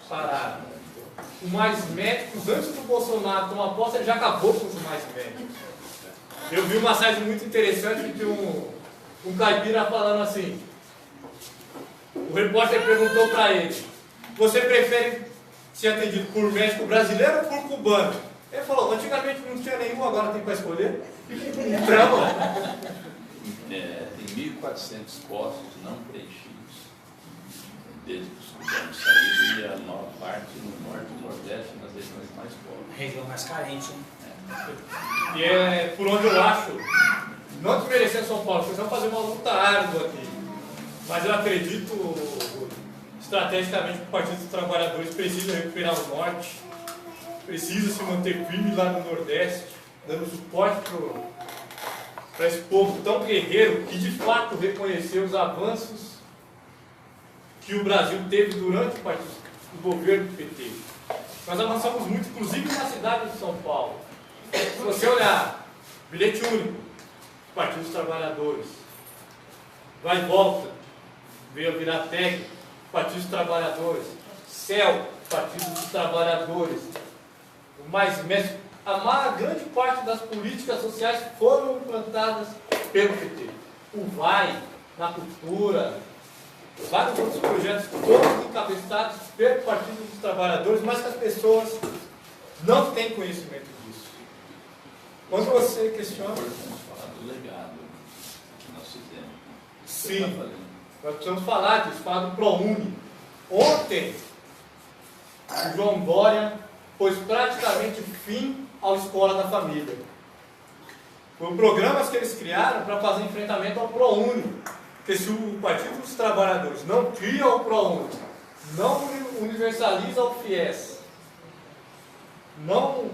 pararam. Os mais médicos, antes do Bolsonaro tomar posse, ele já acabou com os mais médicos. Eu vi uma mensagem muito interessante de um caipira falando assim. O repórter perguntou para ele: você prefere ser atendido por médico brasileiro ou por cubano? Ele falou: antigamente não tinha nenhum, agora tem para escolher. Então, tem 1.400 postos não preenchidos desde que os cubanos saíram, e a maior parte no norte e nordeste, nas regiões mais pobres. Região mais carente, hein? E é por onde eu acho, não desmerecendo São Paulo, vocês vão fazer uma luta árdua aqui. Mas eu acredito, estrategicamente, que o Partido dos Trabalhadores precisa recuperar o Norte, precisa se manter firme lá no Nordeste, dando suporte para esse povo tão guerreiro, que de fato reconheceu os avanços que o Brasil teve durante o governo do PT. Nós avançamos muito, inclusive na cidade de São Paulo. Se você olhar, bilhete único, Partido dos Trabalhadores, vai e volta, veio a virar PEC, Partido dos Trabalhadores, CEL, Partido dos Trabalhadores, a grande parte das políticas sociais foram implantadas pelo PT. O VAI, na cultura, vários outros projetos, todos encabeçados pelo Partido dos Trabalhadores, mas que as pessoas não têm conhecimento disso. Quando você questiona... Vamos falar do legado que nós fizemos. Sim, nós precisamos falar disso, falar do ProUni. Ontem, o João Dória pôs praticamente fim à escola da família. Foram programas que eles criaram para fazer enfrentamento ao ProUni. Porque se o Partido dos Trabalhadores não cria o ProUni, não universaliza o FIES, não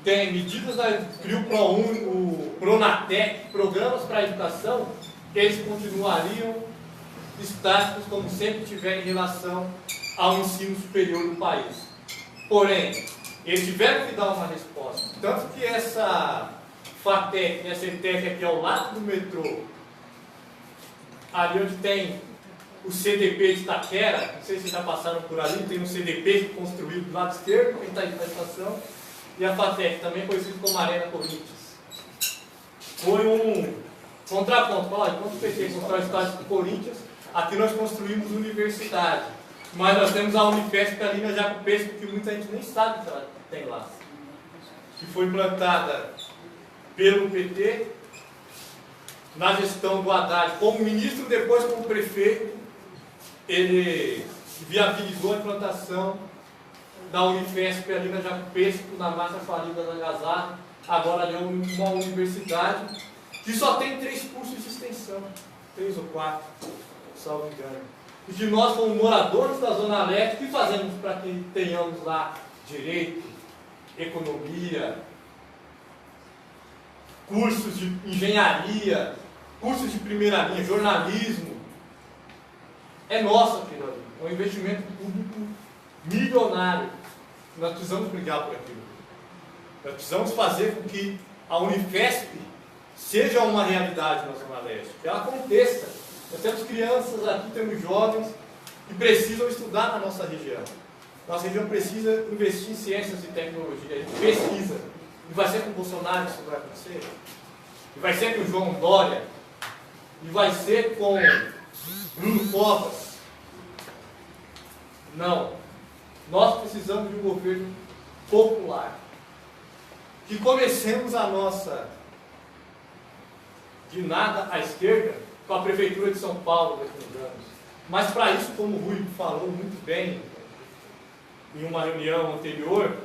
tem medidas, cria o ProUni, o Pronatec, programas para a educação, eles continuariam estáticos como sempre tiverem em relação ao ensino superior do país. Porém, eles tiveram que dar uma resposta. Tanto que essa FATEC, essa ETEC aqui ao lado do metrô, ali onde tem o CDP de Itaquera, não sei se já passaram por ali, tem um CDP construído do lado esquerdo, quem está aí na estação, e a FATEC, também conhecido como Arena Corinthians. Foi um contraponto. Olha, enquanto o PT constrói o estádio do Corinthians, aqui nós construímos universidade. Mas nós temos a Unifesp ali na Jaco Pesco, que muita gente nem sabe que ela tem lá. Que foi implantada pelo PT, na gestão do Haddad, como ministro, depois como prefeito, ele viabilizou a implantação da Unifesp ali na Jaco Pesco, na massa falida da Gazarra. Agora ali é uma universidade que só tem 3 cursos de extensão, 3 ou 4, salvo engano. E que nós, como moradores da Zona Leste, o que fazemos para que tenhamos lá direito, economia, cursos de engenharia, cursos de primeira linha, jornalismo? É nosso aquilo ali, é um investimento público milionário. Nós precisamos brigar por aquilo. Nós precisamos fazer com que a Unifesp seja uma realidade na Zona Leste, que ela aconteça. Nós temos crianças aqui, temos jovens que precisam estudar na nossa região. Nossa região precisa investir em ciências e tecnologia, em pesquisa. E vai ser com o Bolsonaro que isso vai acontecer? E vai ser com o João Dória? E vai ser com Bruno Covas? Não. Nós precisamos de um governo popular. Que comecemos a nossa de nada à esquerda com a Prefeitura de São Paulo daqui a uns anos. Mas para isso, como o Rui falou muito bem em uma reunião anterior,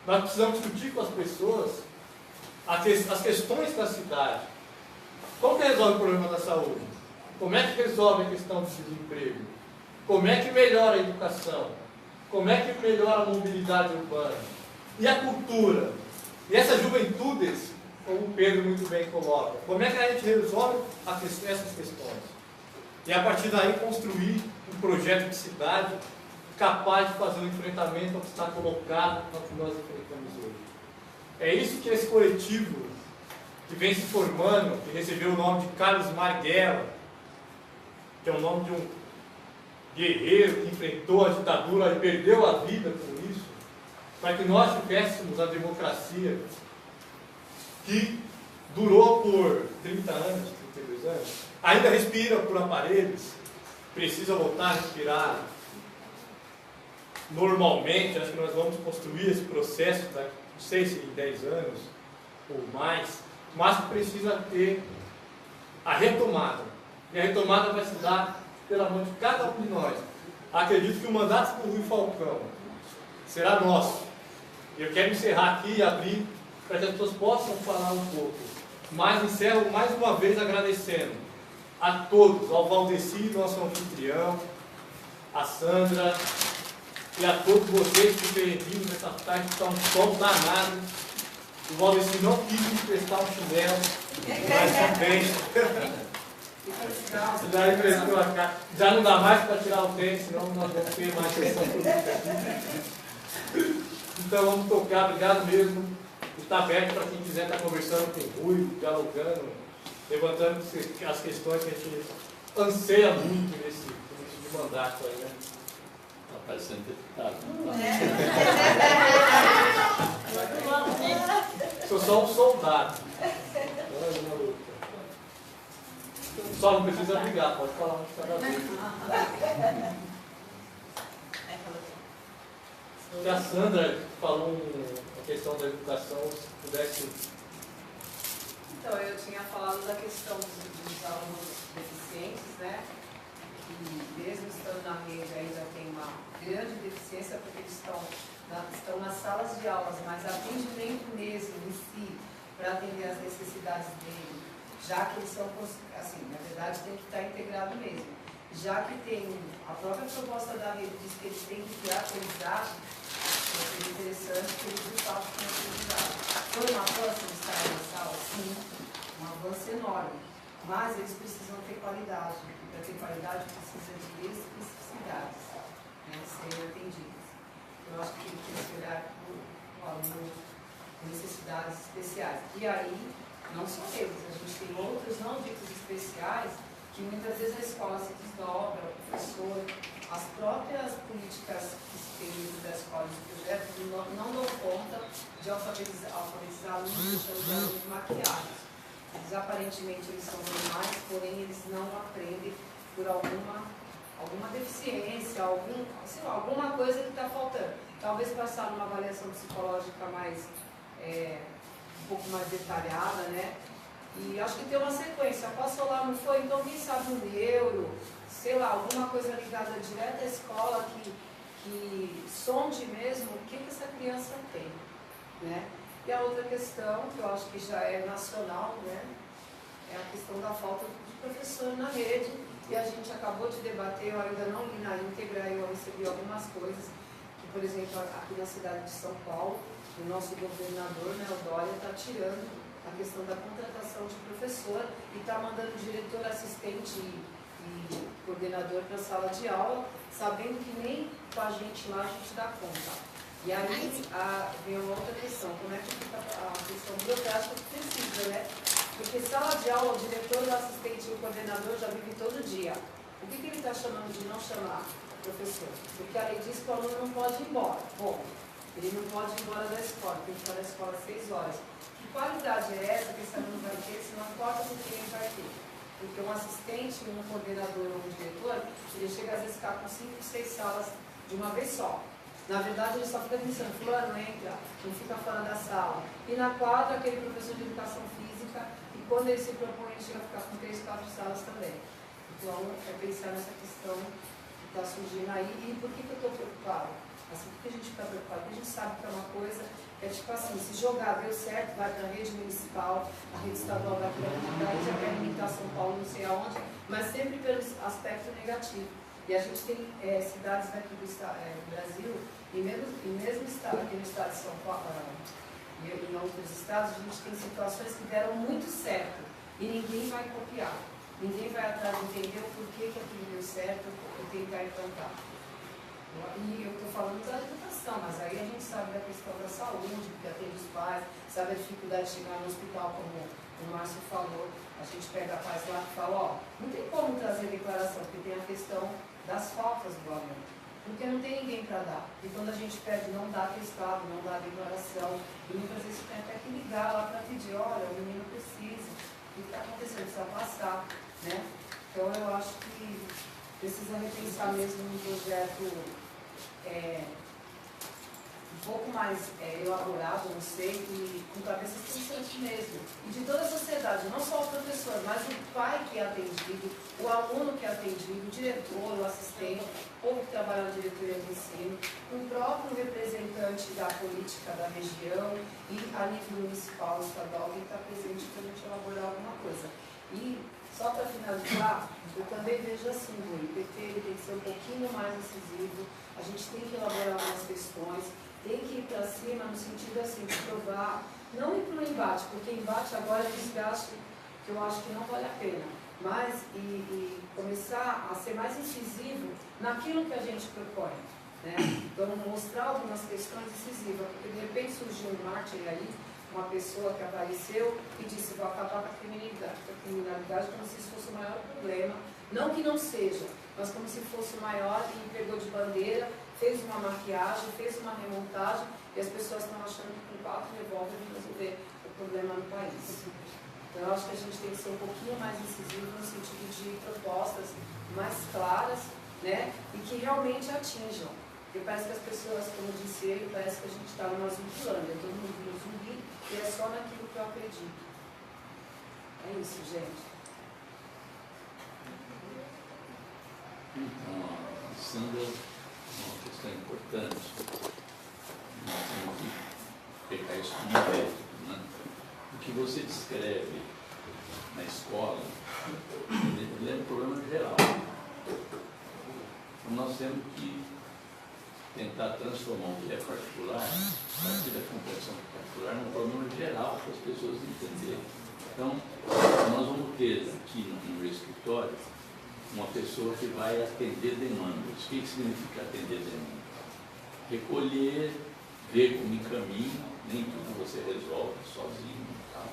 nós precisamos discutir com as pessoas as questões da cidade. Como que resolve o problema da saúde? Como é que resolve a questão do desemprego? Como é que melhora a educação? Como é que melhora a mobilidade urbana? E a cultura? E essas juventudes, como o Pedro muito bem coloca, como é que a gente resolve essas questões? E a partir daí construir um projeto de cidade capaz de fazer um enfrentamento ao que está colocado no que nós enfrentamos hoje. É isso que esse coletivo que vem se formando, que recebeu o nome de Carlos Marighella, que é o nome de um guerreiro que enfrentou a ditadura e perdeu a vida por isso, para que nós tivéssemos a democracia que durou por 30 anos, 32 anos, ainda respira por aparelhos, precisa voltar a respirar normalmente. Acho que nós vamos construir esse processo daqui, não sei se em 10 anos ou mais, mas precisa ter a retomada. E a retomada vai se dar pela mão de cada um de nós. Acredito que o mandato do Rui Falcão será nosso. Eu quero encerrar aqui e abrir para que as pessoas possam falar um pouco. Mas encerro mais uma vez agradecendo a todos, ao Valdeci, nosso anfitrião, a Sandra, e a todos vocês que terem vindo nessa tarde, que está um sol danado. O Valdeci não quis me prestar um chinelo, mas também. Já emprestou a cara. Já não dá mais para tirar o tênis, senão nós vamos ter mais questão política aqui. Então vamos tocar, obrigado mesmo. Está aberto para quem quiser estar conversando com o Rui, dialogando, levantando as questões que a gente anseia muito nesse mandato aí, né? Está parecendo deputado. Sou só um soldado. Só não precisa brigar, pode falar um de cada vez. E a Sandra falou a questão da educação, se pudesse. Então, eu tinha falado da questão dos alunos deficientes, né? Que mesmo estando na rede ainda tem uma grande deficiência porque eles estão estão nas salas de aulas, mas atendimento mesmo em si, para atender as necessidades dele, já que eles são, assim, na verdade tem que estar integrado mesmo. Já que tem a própria proposta da rede diz que eles têm que ter aprendizagem, seria interessante que eles de fato tenham aprendizagem. Foi um avanço de estar na sala? Sim, um avanço enorme. Mas eles precisam ter qualidade. E para ter qualidade precisa de especificidades, né, serem atendidas. Eu acho que tem que se olhar para o aluno com necessidades especiais. E aí, não só eles, a gente tem outros não ditos especiais que muitas vezes a escola se desdobra, o professor, as próprias políticas que se tem dentro da escola, os projetos, não dão conta de alfabetizar alunos, deixando de alunos maquiados. Eles aparentemente eles são normais, porém eles não aprendem por alguma deficiência, alguma coisa que está faltando. Talvez passar numa avaliação psicológica mais, um pouco mais detalhada, né? E acho que tem uma sequência. Passou lá, não foi? Então quem sabe um neuro, sei lá, alguma coisa ligada direto à escola que sonde mesmo o que essa criança tem, né? E a outra questão, que eu acho que já é nacional, né? É a questão da falta de professor na rede. E a gente acabou de debater, eu ainda não li na íntegra, eu recebi algumas coisas, que, por exemplo, aqui na cidade de São Paulo, o nosso governador, né, o Dória, está tirando a questão da contratação de professor e está mandando diretor, assistente e coordenador para a sala de aula, sabendo que nem com a gente lá a gente dá conta. E aí vem uma outra questão, como é que fica a questão burocrática que precisa, né? Porque sala de aula, o diretor, o assistente e o coordenador já vivem todo dia. O que ele está chamando de não chamar professor? Porque a lei diz que o aluno não pode ir embora. Bom, ele não pode ir embora da escola, tem que estar na escola às 6 horas. Que qualidade é essa que esse aluno vai ter, se não importa com quem ele vai ter? Porque um assistente, um coordenador ou um diretor, ele chega às vezes a ficar com 5, 6 salas de uma vez só. Na verdade, ele só fica pensando, fulano entra, não fica fora da sala. E na quadra, aquele professor de educação física, e quando ele se propõe, ele chega a ficar com 3, 4 salas também. Então, é pensar nessa questão que está surgindo aí. E por que eu estou preocupado? Assim, por que a gente fica preocupado? Porque a gente sabe que é uma coisa, é tipo assim, se jogar, deu certo, vai para a rede municipal, a rede estadual vai para a rede, já quer limitar São Paulo, não sei aonde, mas sempre pelo aspecto negativo. E a gente tem cidades aqui do Brasil, e mesmo aqui no estado de São Paulo, e em outros estados, a gente tem situações que deram muito certo, e ninguém vai copiar. Ninguém vai atrás de entender o porquê que aquilo deu certo e tentar implantar. E eu estou falando da educação, mas aí a gente sabe da questão da saúde, que atende os pais, sabe a dificuldade de chegar no hospital, como o Márcio falou. A gente pega pais lá e fala, ó, não tem como trazer declaração, porque tem a questão das faltas do aluno. Porque não tem ninguém para dar. E quando a gente pede, não dá atestado, não dá declaração, e muitas vezes tem até que ligar lá para pedir, olha, o menino precisa, o que está acontecendo, precisa passar, né? Então eu acho que precisa repensar mesmo um projeto um pouco mais elaborado, não sei, e com cabeças pensantes mesmo. E de toda a sociedade, não só o professor, mas o pai que é atendido, o aluno que é atendido, o diretor, o assistente, o povo que trabalha na diretoria de ensino, o próprio representante da política da região e a nível municipal, estadual, que está presente para a gente elaborar alguma coisa. E só para finalizar, eu também vejo assim, o IPT ele tem que ser um pouquinho mais incisivo, a gente tem que elaborar algumas questões, tem que ir para cima no sentido assim, de provar, não ir para o embate, porque embate agora é desgaste que eu acho que não vale a pena, mas e começar a ser mais incisivo naquilo que a gente propõe, né? Então mostrar algumas questões incisivas, porque de repente surgiu um mártir aí, uma pessoa que apareceu e disse, vou acabar com a criminalidade como se isso fosse o maior problema, não que não seja, mas como se fosse o maior, e pegou de bandeira, fez uma maquiagem, fez uma remontagem, e as pessoas estão achando que com 4 revólveres resolver o problema no país. Então eu acho que a gente tem que ser um pouquinho mais incisivo no sentido de propostas mais claras, né, e que realmente atinjam. Porque parece que as pessoas, como disse ele, parece que a gente está numa zumbulândia, todo mundo viu zumbi, e é só naquilo que eu acredito. É isso, gente. Então, a Sandra, uma questão importante. pegar isso como mérito, né? O que você descreve na escola, ele é um problema geral. Então, nós temos que tentar transformar o que é particular, a partir da compreensão particular, num problema geral para as pessoas entenderem. Então, nós vamos ter aqui no meu escritório uma pessoa que vai atender demandas. O que significa atender demandas? Recolher, ver como encaminha, nem tudo você resolve sozinho, tá?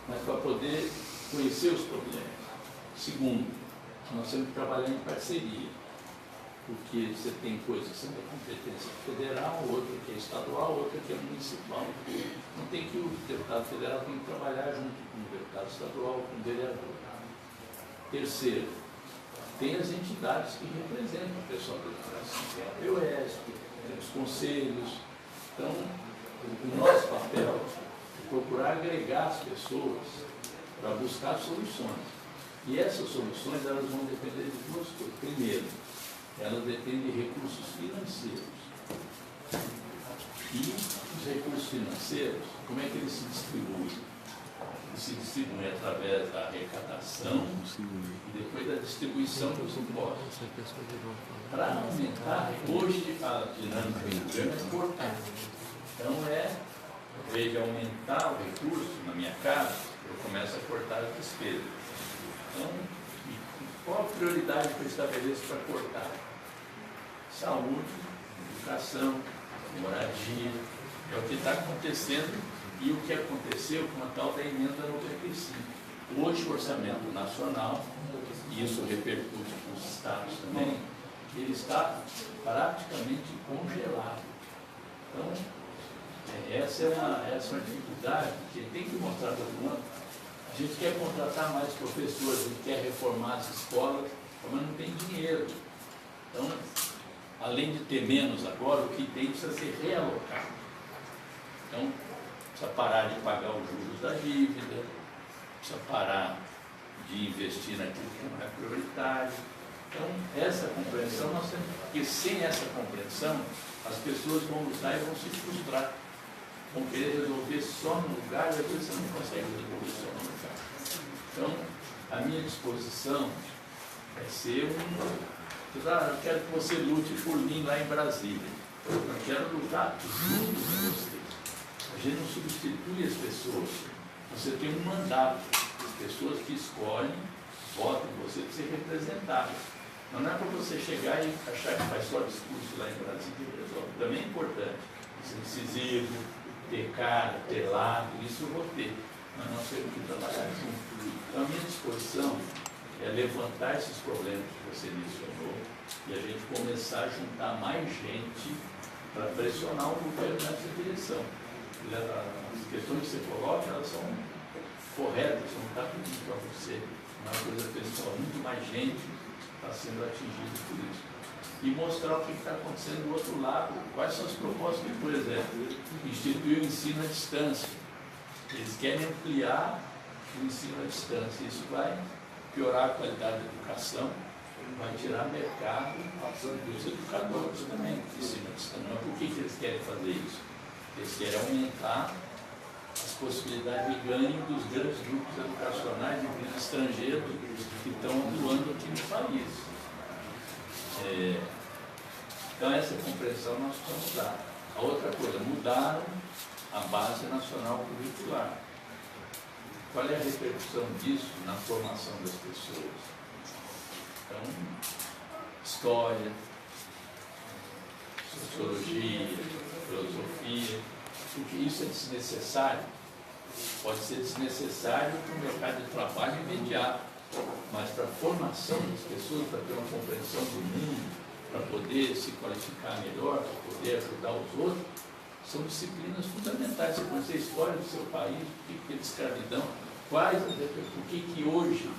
Mas para poder conhecer os problemas. Segundo, nós temos que trabalhar em parceria, porque você tem coisas que são da competência federal, outra que é estadual, outra que é municipal. Não tem que o deputado federal tem que trabalhar junto com o deputado estadual, com o vereador. Terceiro, tem as entidades que representam o pessoal da educação, tem a POESP, tem os conselhos. Então, o nosso papel é procurar agregar as pessoas para buscar soluções. E essas soluções elas vão depender de duas coisas. Primeiro, elas dependem de recursos financeiros. E os recursos financeiros, como é que eles se distribuem? Eles se distribuem através da arrecadação e depois da distribuição dos impostos. Para aumentar, hoje a dinâmica do governo é cortar. Então ao invés de aumentar o recurso na minha casa, eu começo a cortar a despesa. Então, qual a prioridade que eu estabeleço para cortar? Saúde, educação, moradia, é o que está acontecendo e o que aconteceu com a tal da emenda 95. Hoje o orçamento nacional, e isso repercute nos estados também, ele está praticamente congelado. Então, essa é uma dificuldade que tem que mostrar para todo mundo. A gente quer contratar mais professores, a gente quer reformar as escolas, mas não tem dinheiro. Então, além de ter menos agora, o que tem precisa ser realocado. Então, precisa parar de pagar os juros da dívida, precisa parar de investir naquilo que não é prioritário. Então, essa compreensão nós temos, porque sem essa compreensão, as pessoas vão lutar e vão se frustrar. Vão querer resolver só no lugar, e às vezes você não consegue resolver só no lugar. Então, a minha disposição é ser eu quero que você lute por mim lá em Brasília. Eu quero lutar junto com você. A gente não substitui as pessoas. Você tem um mandato. As pessoas que escolhem, votam em você para ser representado. Mas não é para você chegar e achar que faz só discurso lá em Brasília e resolve. Também é importante. Ser decisivo, ter cara, ter lado, isso eu vou ter. Mas nós temos que trabalhar junto. Então a minha disposição é levantar esses problemas que você mencionou e a gente começar a juntar mais gente para pressionar o governo nessa direção. As questões que você coloca, elas são corretas, não está pedindo para você. Não é uma coisa pessoal, muito mais gente está sendo atingida por isso. E mostrar o que está acontecendo do outro lado, quais são as propostas que, por exemplo, instituir o ensino à distância. Eles querem ampliar o ensino à distância. Isso vai piorar a qualidade da educação, vai tirar mercado dos educadores também, que ensinam isso. Por que eles querem fazer isso? Eles querem aumentar as possibilidades de ganho dos grandes grupos educacionais de estrangeiros que estão atuando aqui no país. Então essa compreensão nós precisamos dar. A outra coisa, mudaram a base nacional curricular. Qual é a repercussão disso na formação das pessoas? Então, história, sociologia, filosofia, porque isso é desnecessário. Pode ser desnecessário para o mercado de trabalho imediato, mas para a formação das pessoas, para ter uma compreensão do mundo, para poder se qualificar melhor, para poder ajudar os outros, são disciplinas fundamentais. Você conhecer a história do seu país, o que teve escravidão, por que hoje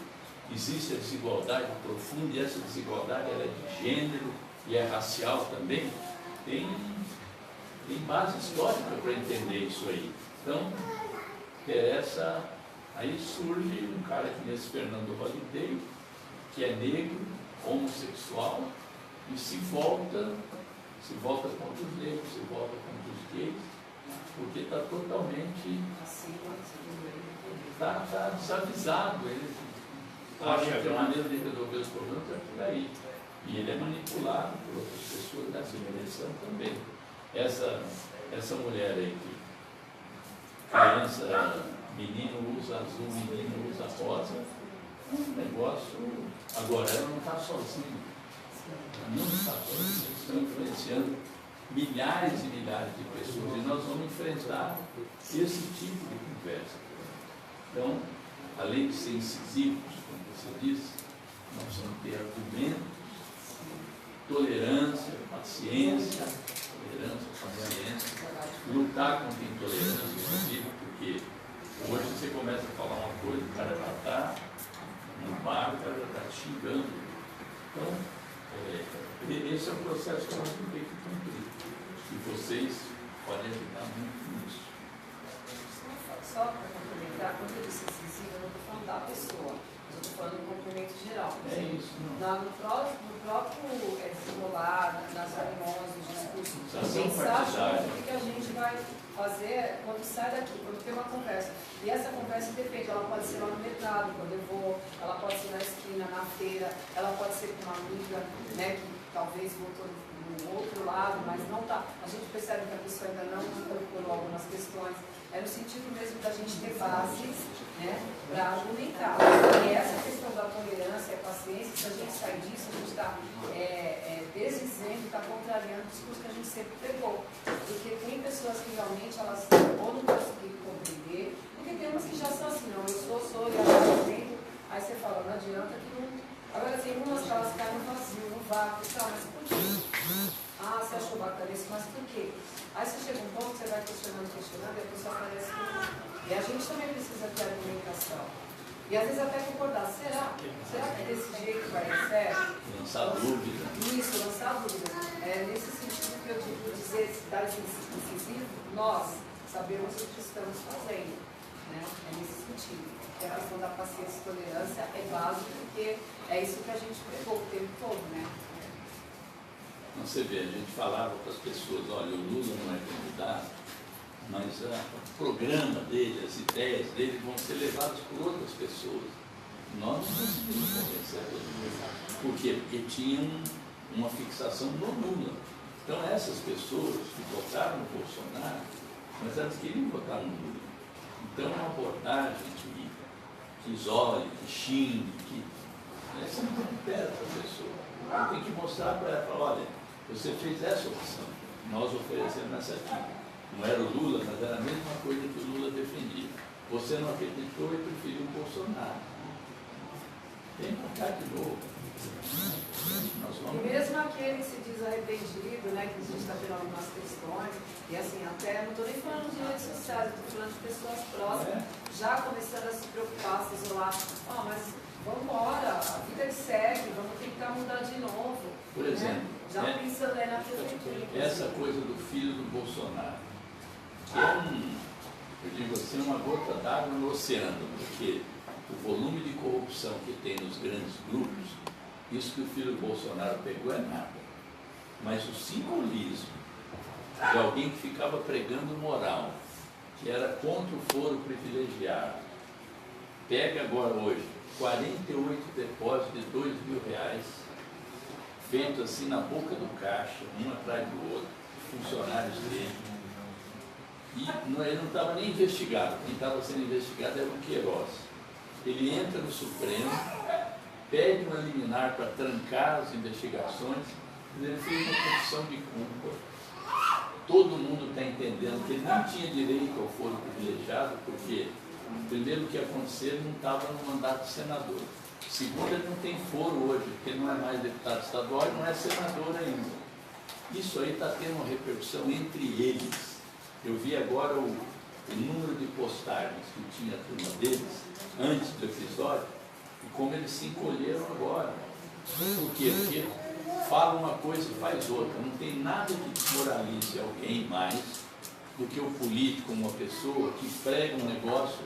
existe a desigualdade profunda, e essa desigualdade ela é de gênero e é racial também, tem base histórica para entender isso aí. Então, interessa, aí surge um cara que nesse Fernando Holliday, que é negro, homossexual, e se volta contra os negros, se volta contra os gays, porque está totalmente Acima, tá desavisado. Ele acha que a maneira de resolver os problemas é por aí. E ele é manipulado por outras pessoas nessa direção também. Essa mulher aí que criança, menino usa azul, menino usa rosa, é um negócio. Agora ela não está sozinha. Não está sozinha. Estão influenciando milhares e milhares de pessoas. E nós vamos enfrentar esse tipo de conversa. Então, além de ser incisivos, como você disse, nós precisamos ter argumentos, tolerância, paciência, lutar contra a intolerância, inclusive, porque hoje você começa a falar uma coisa, o cara já está no bar, o cara já está xingando. Então, esse é um processo que nós temos que cumprir. E vocês podem ajudar muito nisso. Só para complementar, quando eu disse incisivo, eu não estou falando da pessoa, mas eu estou falando do cumprimento geral. Isso, não. No próprio desenrolar, nas reuniões, nos discursos, Ação pensar partidária. o que a gente vai fazer quando sai daqui, quando tem uma conversa. E essa conversa depende, ela pode ser lá no mercado, quando eu vou, ela pode ser na esquina, na feira, ela pode ser com uma amiga, né, que talvez votou no outro lado, mas não está. A gente percebe que a pessoa ainda não incorporou algumas questões. É no sentido mesmo da gente ter bases, né, para argumentar. E essa questão da tolerância e paciência, se a gente sair disso, a gente está desdizendo, está contrariando o discurso que a gente sempre pegou. Porque tem pessoas que realmente elas ou não conseguem compreender, porque tem umas que já são assim, não, eu sou, e elas entendem, aí você fala, não adianta que não. Agora tem umas que elas caem no vazio, no vácuo, tá, mas por quê? Ah, você achou bacana isso, mas por quê? Aí você chega um ponto, você vai questionando, e a pessoa parece que não. E a gente também precisa ter argumentação. E às vezes até concordar, será que desse jeito vai dar certo? Lançar dúvida. Isso, lançar dúvida. É nesse sentido que eu digo dizer, dar esse incisivo, nós sabemos o que estamos fazendo. Né? É nesse sentido. E a questão da paciência e tolerância é básica, porque é isso que a gente pregou o tempo todo, né? Você vê, a gente falava para as pessoas, olha, o Lula não é candidato, mas o programa dele, as ideias dele vão ser levadas por outras pessoas. Nós não conseguimos convencer todo mundo. Por quê? Porque tinham uma fixação no Lula. Então essas pessoas que votaram no Bolsonaro, mas elas queriam votar no Lula. Então uma abordagem que isole, que xingue, que você não recupera essa pessoa. Então, tem que mostrar para ela, falar, olha, você fez essa opção, nós oferecemos essa aqui. Não era o Lula, mas era a mesma coisa que o Lula defendia. Você não acreditou e preferiu o Bolsonaro. Tem que cá de novo. E mesmo aquele que se diz arrependido, né, que a gente está tendo algumas questões, e assim, até não estou nem falando de redes sociais, estou falando de pessoas próximas, já começando a se preocupar, se isolar. Mas vamos embora, a vida que segue, vamos tentar mudar de novo. Por exemplo, né? Já pensando aí na prefeitura. Essa coisa do filho do Bolsonaro, que é eu digo assim, uma gota d'água no oceano, porque o volume de corrupção que tem nos grandes grupos, isso que o filho do Bolsonaro pegou é nada. Mas o simbolismo de alguém que ficava pregando moral, que era contra o foro privilegiado, pega agora hoje 48 depósitos de R$2.000, feito assim na boca do caixa, um atrás do outro, funcionários dele. E ele não estava nem investigado, quem estava sendo investigado era o Queiroz. Ele entra no Supremo, pede uma liminar para trancar as investigações, e ele fez uma confissão de culpa. Todo mundo está entendendo que ele não tinha direito ao foro privilegiado, porque, primeiro, o que aconteceu, ele não estava no mandato de senador. Segundo, ele não tem foro hoje, porque não é mais deputado estadual e não é senador ainda. Isso aí está tendo uma repercussão entre eles. Eu vi agora o número de postagens que tinha a turma deles, antes do episódio, e como eles se encolheram agora. Por quê? Porque fala uma coisa e faz outra. Não tem nada que desmoralize alguém mais do que o político, uma pessoa que prega um negócio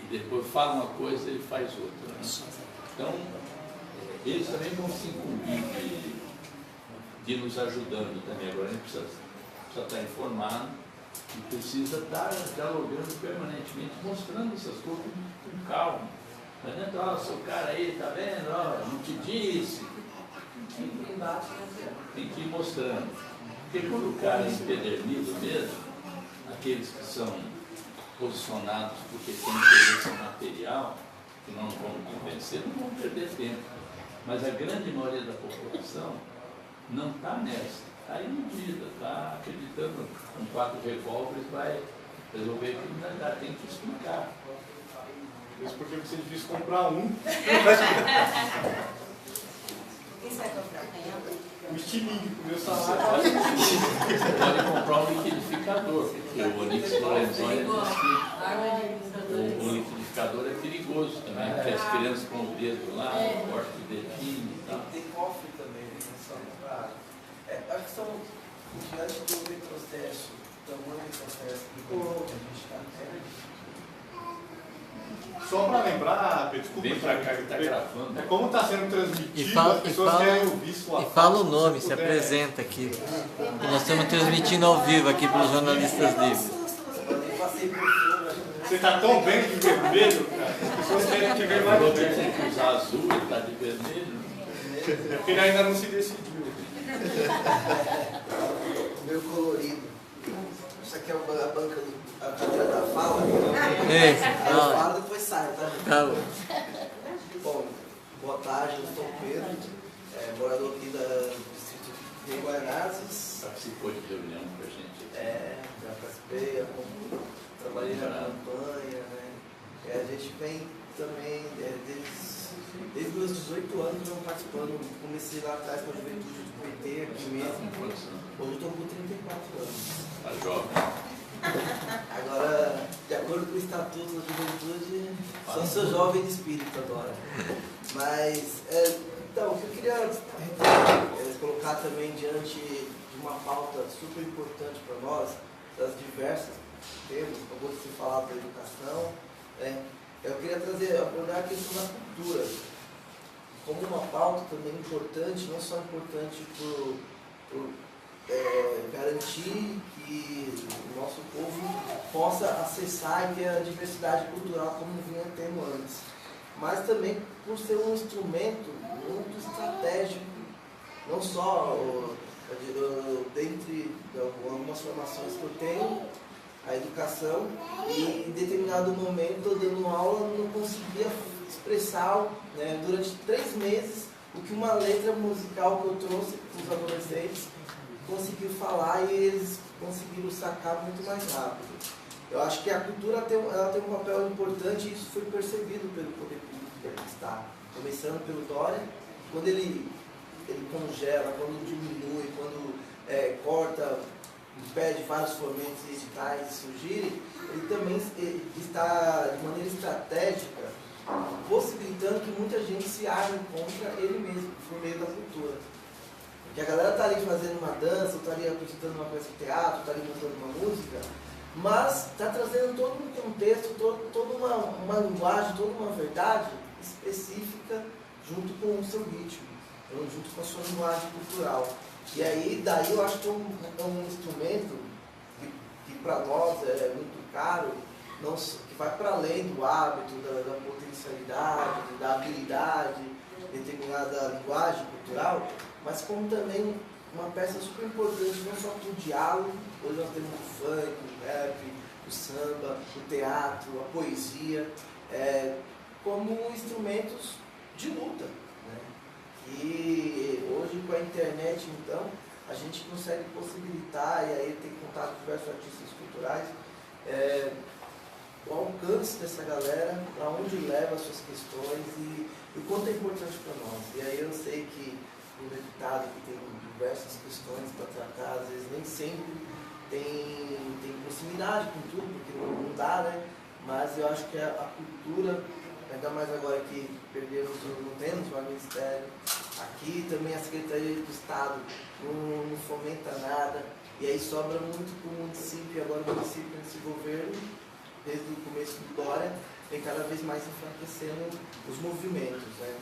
e depois fala uma coisa e faz outra. Né? Então, eles também vão se incumbir de nos ajudando também. Agora a gente precisa estar informado E precisa estar dialogando permanentemente, mostrando essas coisas com calma. Não adianta, ó, seu cara aí, tá vendo? Ó, não te disse. Tem que ir mostrando. Porque quando o cara é empedernido mesmo, aqueles que são posicionados porque têm interesse material, que não vão convencer, não vão perder tempo. Mas a grande maioria da população não está nessa, está iludida, está acreditando que com 4 revólveres vai resolver a criminalidade, tem que explicar. Isso porque vai ser difícil comprar um. Quem você vai comprar? Um estilingue, o meu salário. Você pode comprar um liquidificador, porque o Onix Lorenzoni o liquidificador é perigoso também, porque as crianças com o dedo lá, cortam o dedinho e tal. Tem cofre também, né? Só pra... a questão, diante do retrocesso, do tamanho do retrocesso que a gente está tendo. Só para lembrar, desculpa. Vem para cá que está gravando. É como está sendo transmitido, E fala- as pessoas querem ouvir sua E fala o fala, nome, se se puder. apresenta aqui. E nós estamos transmitindo ao vivo aqui para os jornalistas livres. Eu nem passei por tudo, acho que Você está tão bem de vermelho, cara. As pessoas querem te ver O mais Roberto bem. tem que usar azul, ele está de vermelho. É porque ele ainda não se decidiu. meu colorido. Isso aqui é a banca, a cadeira da fala. Ei, Eu fala. falo, depois saio, tá? Tá bom. Bom, boa tarde, eu sou o Pedro, morador aqui do distrito de Guaianazes. Participou de reunião com a gente. Já participei, trabalhei na campanha, né? A gente vem também, desde meus 18 anos, eu participando. Comecei lá atrás com a juventude do PT, aqui mesmo. Hoje eu estou com 34 anos. Tá jovem. Agora, de acordo com o Estatuto da Juventude, sou jovem de espírito agora. Mas, então, o que eu queria colocar também diante de uma pauta super importante para nós, das diversas temas, acabou de ser falado da educação, eu queria abordar a questão da cultura como uma pauta também importante, não só importante por garantir que o nosso povo possa acessar e ter a diversidade cultural como vinha tendo antes, mas também por ser um instrumento muito estratégico, não só dentre algumas formações que eu tenho, a educação, e em determinado momento, eu dando aula, não conseguia expressar, né, durante 3 meses o que uma letra musical que eu trouxe para os adolescentes conseguiu falar, e eles conseguiram sacar muito mais rápido. Eu acho que a cultura ela tem um papel importante, e isso foi percebido pelo poder público que aqui está, começando pelo Dória, quando ele congela, quando diminui, quando corta, impede vários fomentos e editais de surgirem, ele também está, de maneira estratégica, possibilitando que muita gente se arme contra ele mesmo, por meio da cultura. Porque a galera está ali fazendo uma dança, está ali apresentando uma peça de teatro, está ali montando uma música, mas está trazendo todo um contexto, toda uma linguagem, toda uma verdade específica junto com o seu ritmo, junto com a sua linguagem cultural. E aí, daí eu acho que é um instrumento que para nós é muito caro, que vai para além do hábito, da potencialidade, da habilidade, determinada linguagem cultural, mas como também uma peça super importante, não só para o diálogo. Hoje nós temos o funk, o rap, o samba, o teatro, a poesia, como instrumentos de luta, né? E hoje com a internet, então, a gente consegue possibilitar, e aí tem contato com diversos artistas culturais, o alcance dessa galera, para onde leva as suas questões e o quanto é importante para nós. E aí eu sei que o deputado que tem diversas questões para tratar, às vezes nem sempre tem proximidade com tudo, porque não dá, né? Mas eu acho que a cultura, ainda mais agora que não temos mais ministério, aqui também a Secretaria do Estado não fomenta nada, e aí sobra muito para o município, e agora o município nesse governo, desde o começo do Dória, vem cada vez mais enfraquecendo os movimentos, né?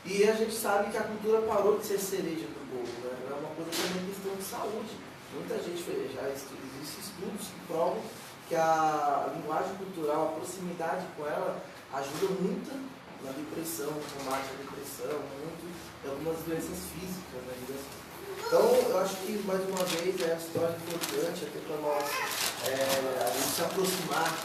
E a gente sabe que a cultura parou de ser cereja do bolo, né? É uma coisa também questão de saúde. Muita gente já existem estudos que provam que a linguagem cultural, a proximidade com ela, ajuda muito na depressão, no combate à depressão, muito em algumas doenças físicas, né? Então, eu acho que, mais uma vez, é uma história importante até para nós a gente se aproximar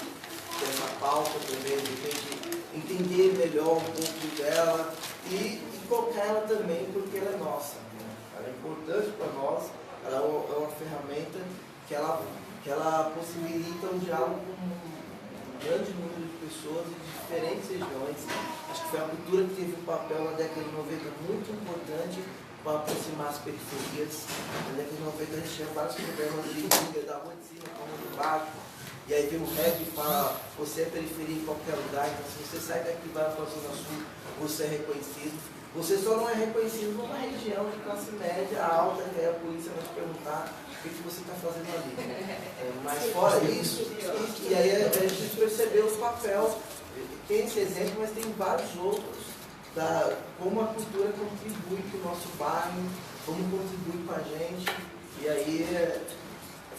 dessa pauta também, de repente entender melhor um pouco dela e colocar ela também porque ela é nossa. Né? Ela é importante para nós, ela é uma ferramenta que ela possibilita um diálogo com um grande número de pessoas de diferentes regiões. Acho que foi a cultura que teve um papel na década de 90 muito importante para aproximar as periferias. Na década de 90 a gente tinha vários programas de liga da rua de cima, como do bairro. E aí vem o rap e fala, você é periferia em qualquer lugar, então se você sai daqui e vai para a Zona Sul, você é reconhecido. Você só não é reconhecido numa região de classe média alta, que aí a polícia vai te perguntar o que você está fazendo ali. Mas fora isso, e aí a gente percebeu os papéis, tem esse exemplo, mas tem vários outros, como a cultura contribui para o nosso bairro, como contribui para a gente, e aí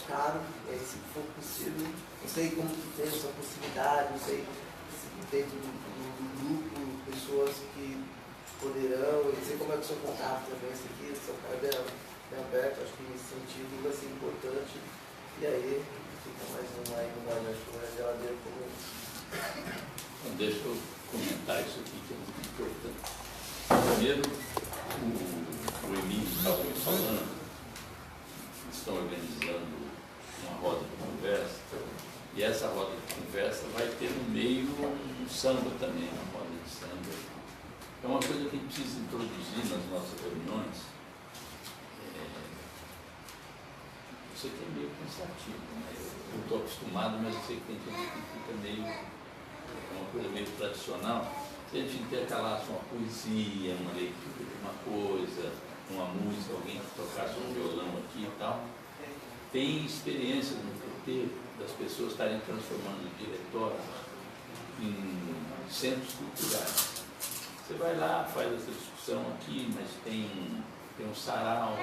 claro, se for possível, não sei como que tem essa possibilidade, não sei se dentro do grupo, pessoas que poderão, não sei como é que o seu contato também, esse aqui, o seu cara bem aberto, acho que nesse sentido vai ser importante, e aí fica mais um aí no Nordeste, na geladeira comum. Então, deixa eu comentar isso aqui que é muito importante. Primeiro, o Emílio estava me falando, estão organizando uma roda de conversa, e essa roda de conversa vai ter no meio um samba também, uma roda de samba. É uma coisa que a gente precisa introduzir nas nossas reuniões. Isso aqui é meio cansativo, né? Eu estou acostumado, mas eu sei que tem gente que fica meio, uma coisa meio tradicional. Se a gente intercalasse uma poesia, uma leitura de uma coisa, uma música, alguém que tocasse um violão aqui e tal. Tem experiências no PT das pessoas estarem transformando diretórios em centros culturais. Você vai lá, faz essa discussão aqui, mas tem um sarau,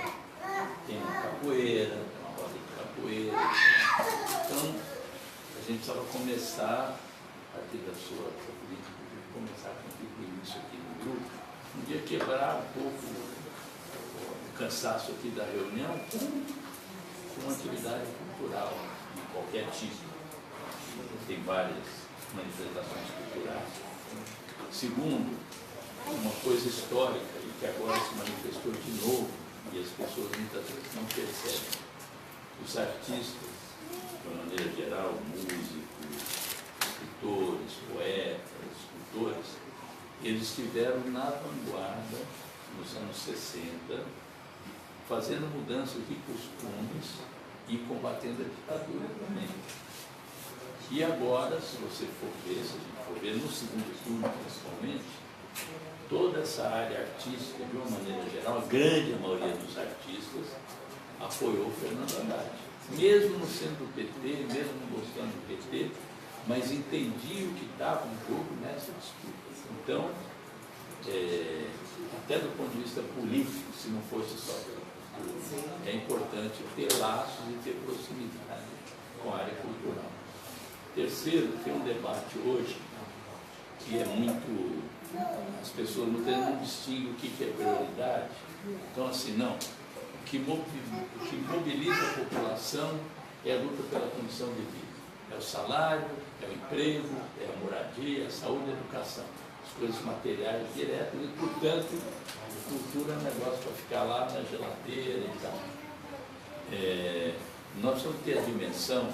tem uma capoeira, uma roda de capoeira. Então, a gente precisava começar, a partir da sua política, começar a contribuir isso aqui no grupo. Um dia quebrar um pouco o cansaço aqui da reunião com uma atividade cultural de qualquer tipo. Tem várias manifestações culturais. Segundo, uma coisa histórica e que agora se manifestou de novo e as pessoas muitas vezes não percebem. Os artistas, de uma maneira geral, músicos, escritores, poetas, escultores, eles estiveram na vanguarda nos anos 60, fazendo mudanças de costumes e combatendo a ditadura também. E agora, se você for ver, se a gente for ver no segundo turno principalmente, toda essa área artística, de uma maneira geral, a grande maioria dos artistas apoiou o Fernando Haddad. Mesmo não sendo do PT, mesmo não gostando do PT, mas entendia o que estava em jogo nessa disputa. Então, até do ponto de vista político, se não fosse só pelo cultura, é importante ter laços e ter proximidade com a área cultural. Terceiro, tem um debate hoje que é muito... As pessoas não distinguem o que é prioridade. Então, assim, não. O que mobiliza a população é a luta pela condição de vida. É o salário, é o emprego, é a moradia, a saúde e a educação. As coisas materiais diretas e, portanto, cultura é um negócio para ficar lá na geladeira e tal. Nós precisamos ter a dimensão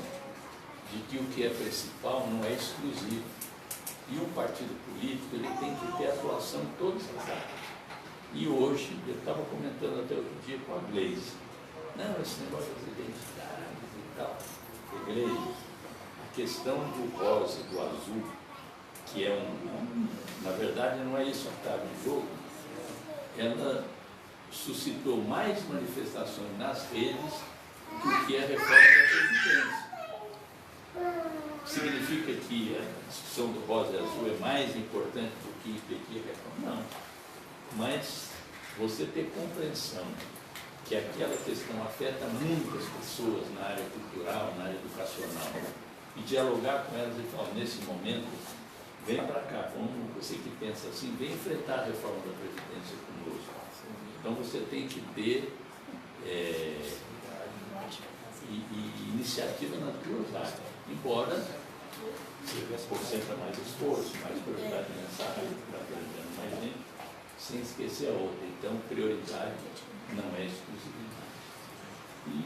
de que o que é principal não é exclusivo. E um partido político ele tem que ter atuação em todas as áreas. E hoje, eu estava comentando até outro dia com a Gleise, não, esse negócio das identidades e tal, Gleise, a questão do rosa e do azul, que é na verdade não é isso que estava em jogo, ela suscitou mais manifestações nas redes do que a reforma da Previdência. Significa que a discussão do rosa e azul é mais importante do que a reforma? Não. Mas você ter compreensão que aquela questão afeta muitas pessoas na área cultural, na área educacional, e dialogar com elas e falar, nesse momento, vem para cá, você que pensa assim, vem enfrentar a reforma da Previdência conosco. Então você tem que ter iniciativa nas duas áreas, embora você concentra mais esforço, mais prioridade nessa área, está aprendendo mais gente, sem esquecer a outra. Então, prioridade não é exclusividade. E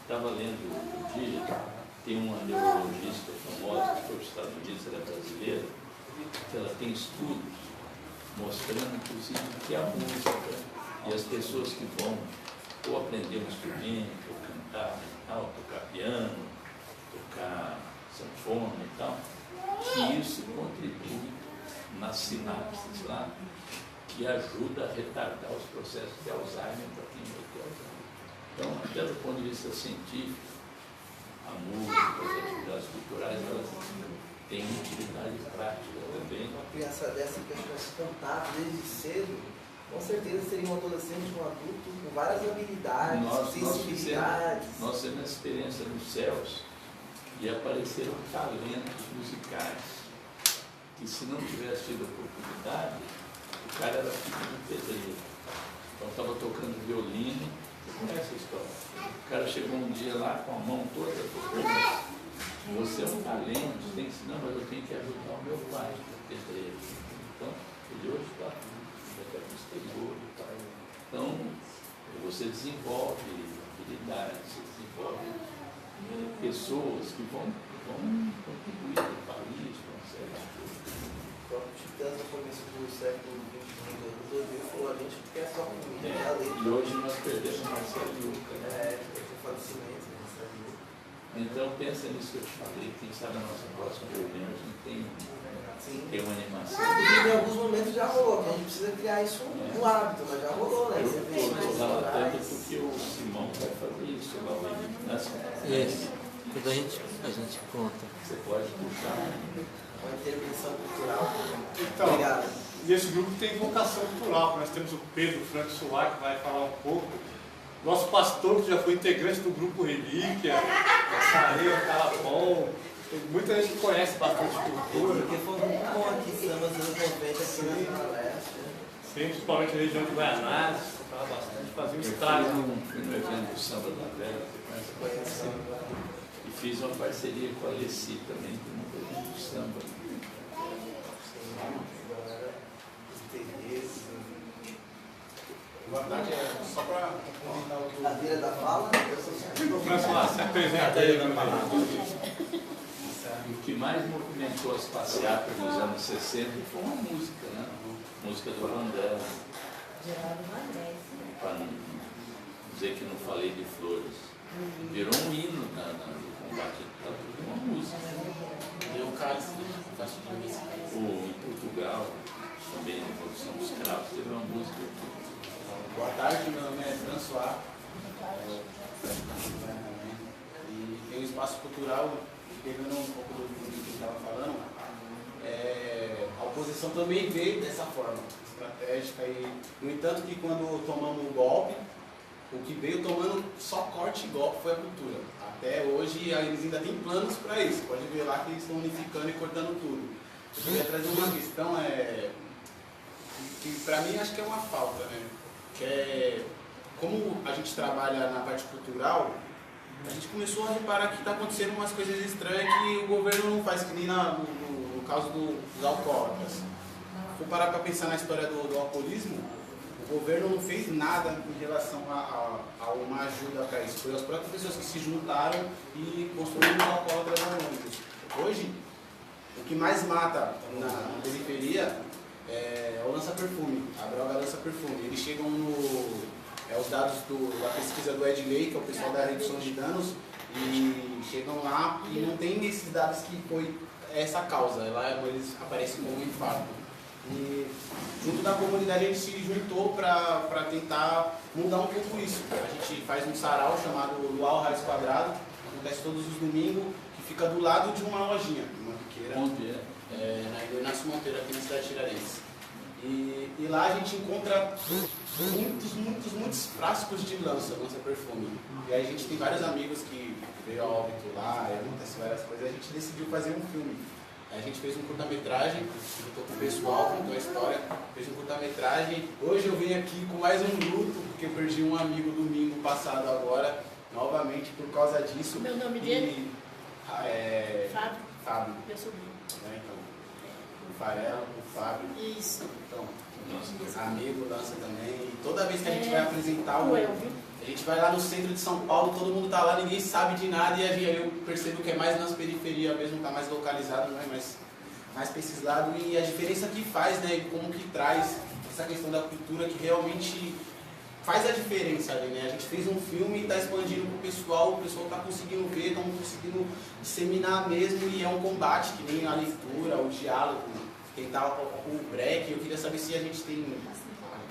estava lendo um dia, tem uma neurologista famosa que foi para os Estados Unidos, ela é brasileira, que ela tem estudos mostrando, inclusive, que a música e as pessoas que vão ou aprender um instrumento, ou cantar e tal, tocar piano, tocar sanfona e tal, que isso contribui nas sinapses lá, que ajuda a retardar os processos de Alzheimer para quem vai ter Alzheimer. Então, até do ponto de vista científico, a música, as atividades culturais, elas têm utilidade prática também. Uma criança dessa que tivesse contato desde cedo, com certeza seria um adolescente, um adulto com várias habilidades, sensibilidades. Nós fizemos a experiência nos céus e apareceram talentos musicais que, se não tivesse tido oportunidade, o cara era filho de pedreiro. Então estava tocando violino, você conhece a história. O cara chegou um dia lá com a mão toda tocando. Você é um talento, você tem que ensinar, mas eu tenho que ajudar o meu pai, que é pedreiro. Então, ele hoje está até no exterior e tal. Então, você desenvolve habilidades, você desenvolve pessoas que vão contribuir para o país, para uma série de coisas. O próprio Titãs, no começo do século XX, resolveu e falou, a gente quer só comida, a letra. E hoje nós perdemos Marcelo Yuca. O falecimento do Marcelo Yuca. Então, pensa nisso que eu te falei, quem sabe a nossa próxima reunião a gente tem uma animação. Em alguns momentos já rolou, que a gente precisa criar isso um hábito, mas já rolou, né? Eu estou relatando porque o Simão vai fazer isso lá hoje. Isso. Quando a gente conta. Você pode puxar. Uma intervenção cultural. Então, Obrigado. nesse grupo tem vocação cultural. Nós temos o Pedro Franco Solar, que vai falar um pouco. Nosso pastor, que já foi integrante do grupo Relíquia, Açaí, Calapom. Tem muita gente que conhece bastante cultura. Porque foi muito bom aqui, sambas dos anos 90 aqui na Zona Leste. Sim, principalmente a região de Guaianazes, tocava bastante, fazia um estrago. Fui no evento do Samba da Velha, você conhece? E fiz uma parceria com a Alessi também, que não foi do samba. Boa tarde, só para comentar o que A beira da fala. François, se apresenta aí, E o que mais movimentou as passeatas nos anos 60 foi uma música, né? Música do Vandré. Para não dizer que não falei de flores. Virou um hino no combate à ditadura, uma música. deu cálice, Em Portugal, também na Revolução dos Cravos, teve uma música. Boa tarde, meu nome é François. E tem um espaço cultural, pegando um pouco do que ele estava falando, a oposição também veio dessa forma, estratégica. E, no entanto, que quando tomamos o golpe, o que veio tomando só corte e golpe foi a cultura. Até hoje eles ainda têm planos para isso. Pode ver lá que eles estão unificando e cortando tudo. Eu queria trazer uma questão que para mim acho que é uma falta, né? Que é como a gente trabalha na parte cultural, a gente começou a reparar que está acontecendo umas coisas estranhas que o governo não faz, que nem no caso dos alcoólatras. Se for parar para pensar na história do alcoolismo, o governo não fez nada em relação a uma ajuda para isso. Foi as próprias pessoas que se juntaram e construíram os alcoólatras anônimos. Hoje, o que mais mata na periferia é o lança-perfume, a droga lança-perfume. Eles chegam os dados da pesquisa do Edley, que é o pessoal da redução de danos, e chegam lá e não tem nesses dados que foi essa causa. Lá eles aparecem como infarto. E junto da comunidade a gente se juntou para tentar mudar um pouco isso. A gente faz um sarau chamado Luau Raiz Quadrado, que acontece todos os domingos, que fica do lado de uma lojinha, uma biqueira. Onde é? Na Inácio Monteiro, aqui na cidade de Tiradentes. E lá a gente encontra muitos frascos de lança perfume. E aí a gente tem vários amigos que veio a óbito lá, e acontece várias coisas, a gente decidiu fazer um filme. A gente fez um curta-metragem, juntou com o pessoal, contou a história, fez um curta-metragem. Hoje eu venho aqui com mais um luto, porque eu perdi um amigo domingo passado agora, novamente por causa disso. Meu nome dele? Fábio. Fábio. Meu sobrinho. Então, o Farelo, o Fábio. Isso. Então, amigo, Lança também. E toda vez que a gente vai apresentar a gente vai lá no centro de São Paulo, todo mundo tá lá, ninguém sabe de nada, e eu percebo que é mais nas periferias mesmo, tá mais localizado, não é mais pesquisado, e a diferença que faz, né, e como que traz essa questão da cultura que realmente faz a diferença ali, né? A gente fez um filme e está expandindo pro pessoal, o pessoal está conseguindo ver, estamos conseguindo disseminar mesmo, e é um combate, que nem a leitura, o diálogo, tentar o break. Eu queria saber se a gente tem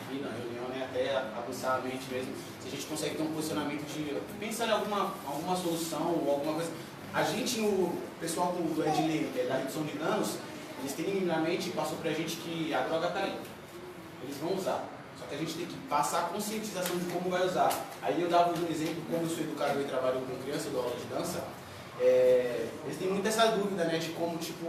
aqui na reunião, né, até aguçar a mente mesmo, se a gente consegue ter um posicionamento de pensar em alguma solução ou alguma coisa. A gente, o pessoal do Edley, da redução de danos, eles têm na mente, passou pra gente que a droga tá aí, eles vão usar. Só que a gente tem que passar a conscientização de como vai usar. Aí eu dava um exemplo, como eu sou educador e trabalho com criança, dou aula de dança, eles têm muito essa dúvida, né, de como, tipo,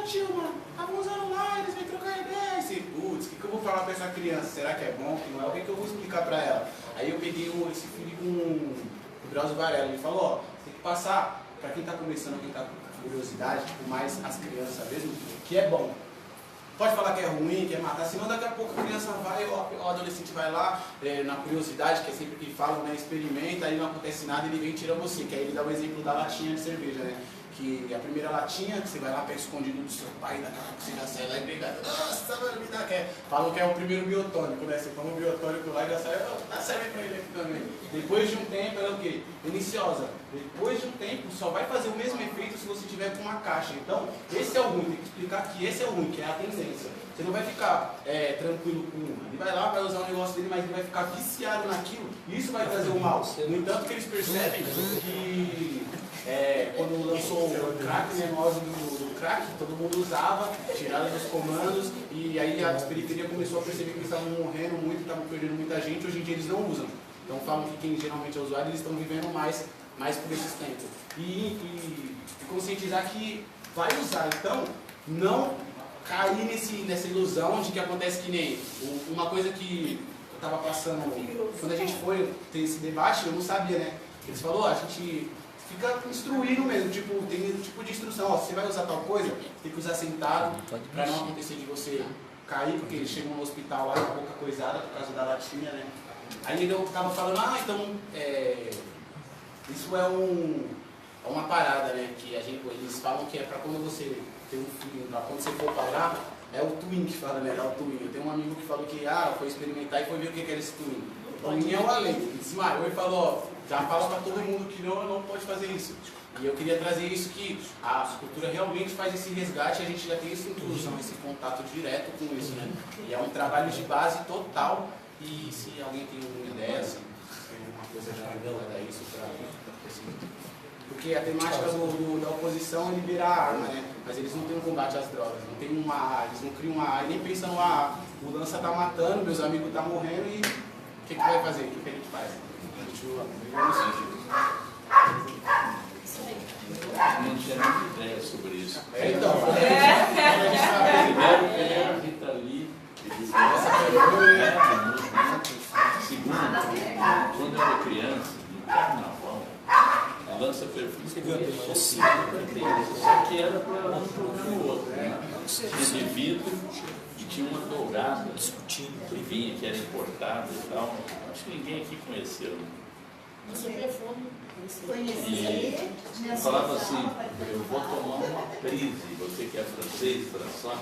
tio, mano, estavam usando lá, eles vêm trocar ideia, e putz, o que eu vou falar pra essa criança? Será que é bom, que não é? O que eu vou explicar pra ela? Aí eu peguei esse filho com o Drauzio Varela, ele falou, tem que passar, pra quem tá começando, quem tá com curiosidade, tipo, mais as crianças mesmo, que é bom. Pode falar que é ruim, que é matar, senão daqui a pouco a criança vai, o adolescente vai lá, na curiosidade, que é sempre que falam, né, experimenta, aí não acontece nada, ele vem e tira você, que aí ele dá o exemplo da latinha de cerveja, né, que a primeira latinha, que você vai lá, pega escondido do seu pai, daqui a pouco você já sai lá e briga, nossa, mano, me dá, falam que é o primeiro biotônico, né, você toma o biotônico lá e já sai, dá serve pra ele aqui também. Depois de um tempo, ela é o quê? Deliciosa. Depois de um tempo, só vai fazer o mesmo efeito se você tiver com uma caixa. Então, esse é o ruim, tem que explicar que esse é o ruim, que é a tendência. Você não vai ficar tranquilo com uma. Ele vai lá, vai usar o negócio dele, mas ele vai ficar viciado naquilo, e isso vai trazer o mal. No entanto, que eles percebem que quando lançou o crack, né, nós do crack, todo mundo usava, tiraram dos comandos, e aí a periferia começou a perceber que eles estavam morrendo muito, estavam perdendo muita gente, hoje em dia eles não usam. Então falam que quem geralmente é usuário, eles estão vivendo mais por esses tempos. E conscientizar que vai usar, então não cair nessa ilusão de que acontece que nem uma coisa que eu estava passando, quando a gente foi ter esse debate, eu não sabia, né? Eles falaram, a gente fica instruindo mesmo, tipo, tem um tipo de instrução, ó, você vai usar tal coisa, tem que usar sentado, para não acontecer de você cair, porque eles chegam no hospital lá com a boca coisada por causa da latinha, né? Aí eu tava falando, então, isso é uma parada, né, que eles falam que é para quando você tem um filho, para quando você for parar, é o twin que fala, né, é o twin. Eu tenho um amigo que falou que, foi experimentar e foi ver o que era esse twin. O twin é o além, ele desmaiou e falou, já fala para todo mundo que não pode fazer isso. E eu queria trazer isso, que a cultura realmente faz esse resgate, a gente já tem essa inclusão, esse contato direto com isso, né, e é um trabalho de base total. E se alguém tem uma ideia, assim, tem alguma coisa já vai dar isso para assim, porque a temática da oposição é liberar a arma, né? Mas eles não têm um combate às drogas, não tem uma A, eles não criam uma A, nem pensam no A. O Lança tá matando, meus amigos tá morrendo, e o que vai fazer? O que a gente faz? Continua vivendo Não tinha muita ideia sobre isso. Então, Primeiro, a Rita Lee, segundo, quando eu era criança, no carnaval, a lança perfume só que era para um jogar no outro, né? Tinha de vidro e tinha uma dourada que vinha, que era importada e tal. Acho que ninguém aqui conheceu. Você perfume. E falava assim, eu vou tomar uma prise, você que é francês, François,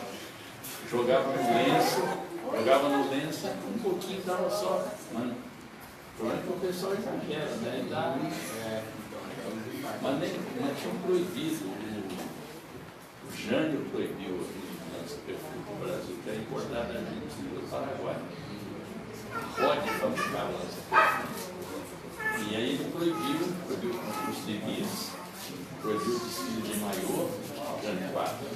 jogava no lenço, um pouquinho dava só. Mano, o problema é que o pessoal exagera, né? Mas tinham proibido, o Jânio proibiu o lança-perfume no Brasil, que era importado da Argentina do Paraguai. Pode fabricar lança-perfume. E aí ele proibiu os civis, proibiu o desfile de maiô, Jânio 4,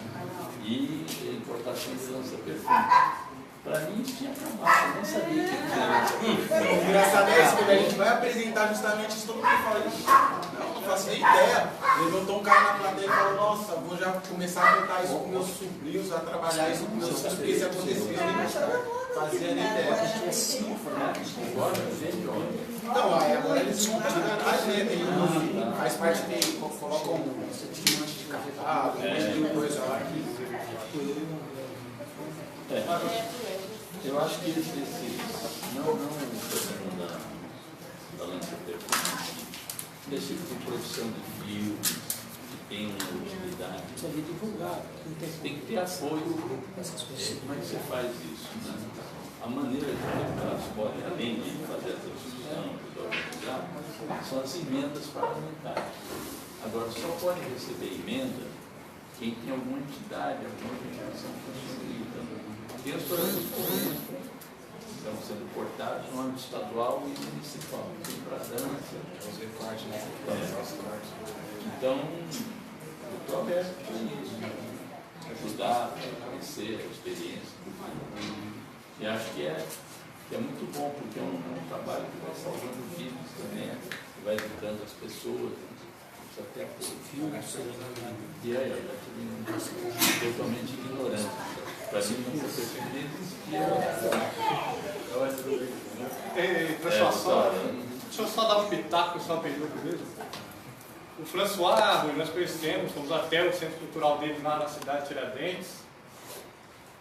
e a importação de lança-perfume. Para mim isso tinha acabado, eu nem sabia o que era. O engraçado é isso, quando a gente vai apresentar justamente isso, todo mundo fala, não faço nem ideia. Levantou um cara na plateia e falou, nossa, vou já começar a contar isso com meus sobrinhos, a trabalhar isso com meus sobrinhos, porque isso aconteceu, eu nem fazia nem ideia. Então, aí agora eles montam de garagem, né? Faz parte de, colocam um estimante de carregado, tem coisa lá que... Eu acho que não da lança-performance, esse tipo de produção de filmes que tem uma utilidade, precisa ser divulgado, tem que ter apoio. Como é que você faz isso? Né? A maneira que elas podem, além de fazer a transcrição, de organizar, são as emendas parlamentares. Agora, só pode receber emenda quem tem alguma entidade, alguma organização constituída. E os programas públicos estão sendo cortados no âmbito estadual e municipal. Tem para dança, os recortes, né? Então, o projeto é isso, ajudar a conhecer a experiência do mundo. E acho que é muito bom, porque é um trabalho que vai salvando vidas também, que vai educando as pessoas. Isso até e aí, eu já tive totalmente ignorante. Para mim, não ser pessoal, deixa eu só dar um pitaco, só um período mesmo. O François, nós conhecemos, fomos até o centro cultural dele lá na cidade de Tiradentes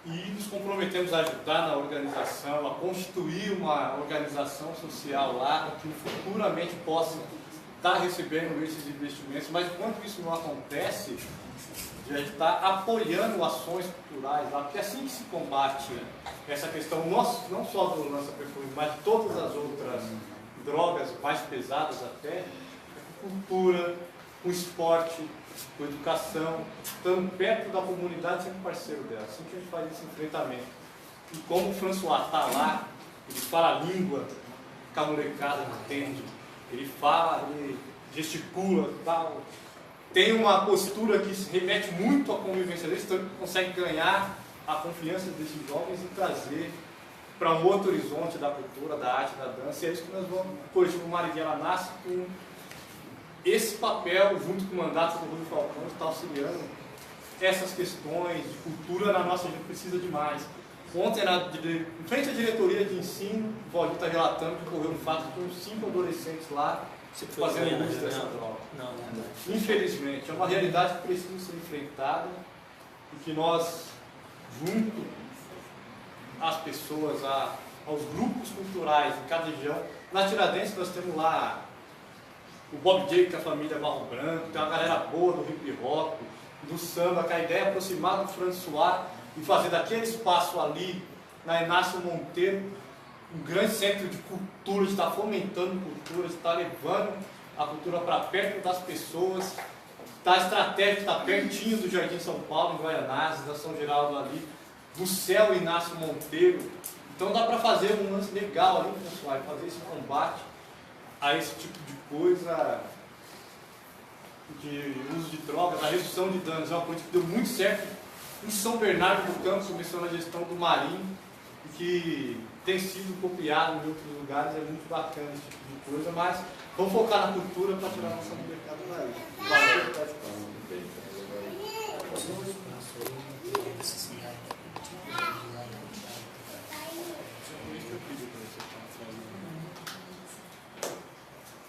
e nos comprometemos a ajudar na organização, a constituir uma organização social lá que futuramente possa estar recebendo esses investimentos, mas enquanto isso não acontece, já está apoiando ações culturais lá, porque é assim que se combate essa questão, não só do lança-perfume, mas de todas as outras drogas mais pesadas até, com cultura, com esporte, com educação, estando perto da comunidade, sendo parceiro dela, assim que a gente faz esse enfrentamento. E como o François está lá, ele fala a língua que a molecada entende, ele fala, ele gesticula e tal, tem uma postura que se remete muito à convivência deles, então ele consegue ganhar a confiança desses jovens e trazer para um outro horizonte da cultura, da arte, da dança. E é isso que nós vamos, depois o Marighella nasce com esse papel, junto com o mandato do Rui Falcão, que está auxiliando essas questões de cultura na nossa gente precisa de mais. Ontem, em frente à diretoria de ensino, o Valdir está relatando que ocorreu um fato com 5 adolescentes lá fazendo uso dessa droga. Não. Infelizmente, é uma realidade que precisa ser enfrentada e que nós, junto às pessoas, aos grupos culturais de cada região, na Tiradentes nós temos lá o Bob J, que é a família Barro Branco, tem uma galera boa do hip hop, do samba, que a ideia é aproximar do François e fazer daquele espaço ali, na Inácio Monteiro, um grande centro de cultura, de estar fomentando cultura, de estar levando a cultura para perto das pessoas, da estratégia de estar pertinho do Jardim São Paulo, em Guaianazes, da São Geraldo ali, do Céu Inácio Monteiro. Então dá para fazer um lance legal ali, pessoal, fazer esse combate a esse tipo de coisa, de uso de drogas, a redução de danos. É uma política que deu muito certo em São Bernardo do Campo, começou na gestão do Marinho, e que tem sido copiado em outros lugares, é muito bacana esse tipo de coisa, mas vamos focar na cultura para tirar a nossa mercado daí.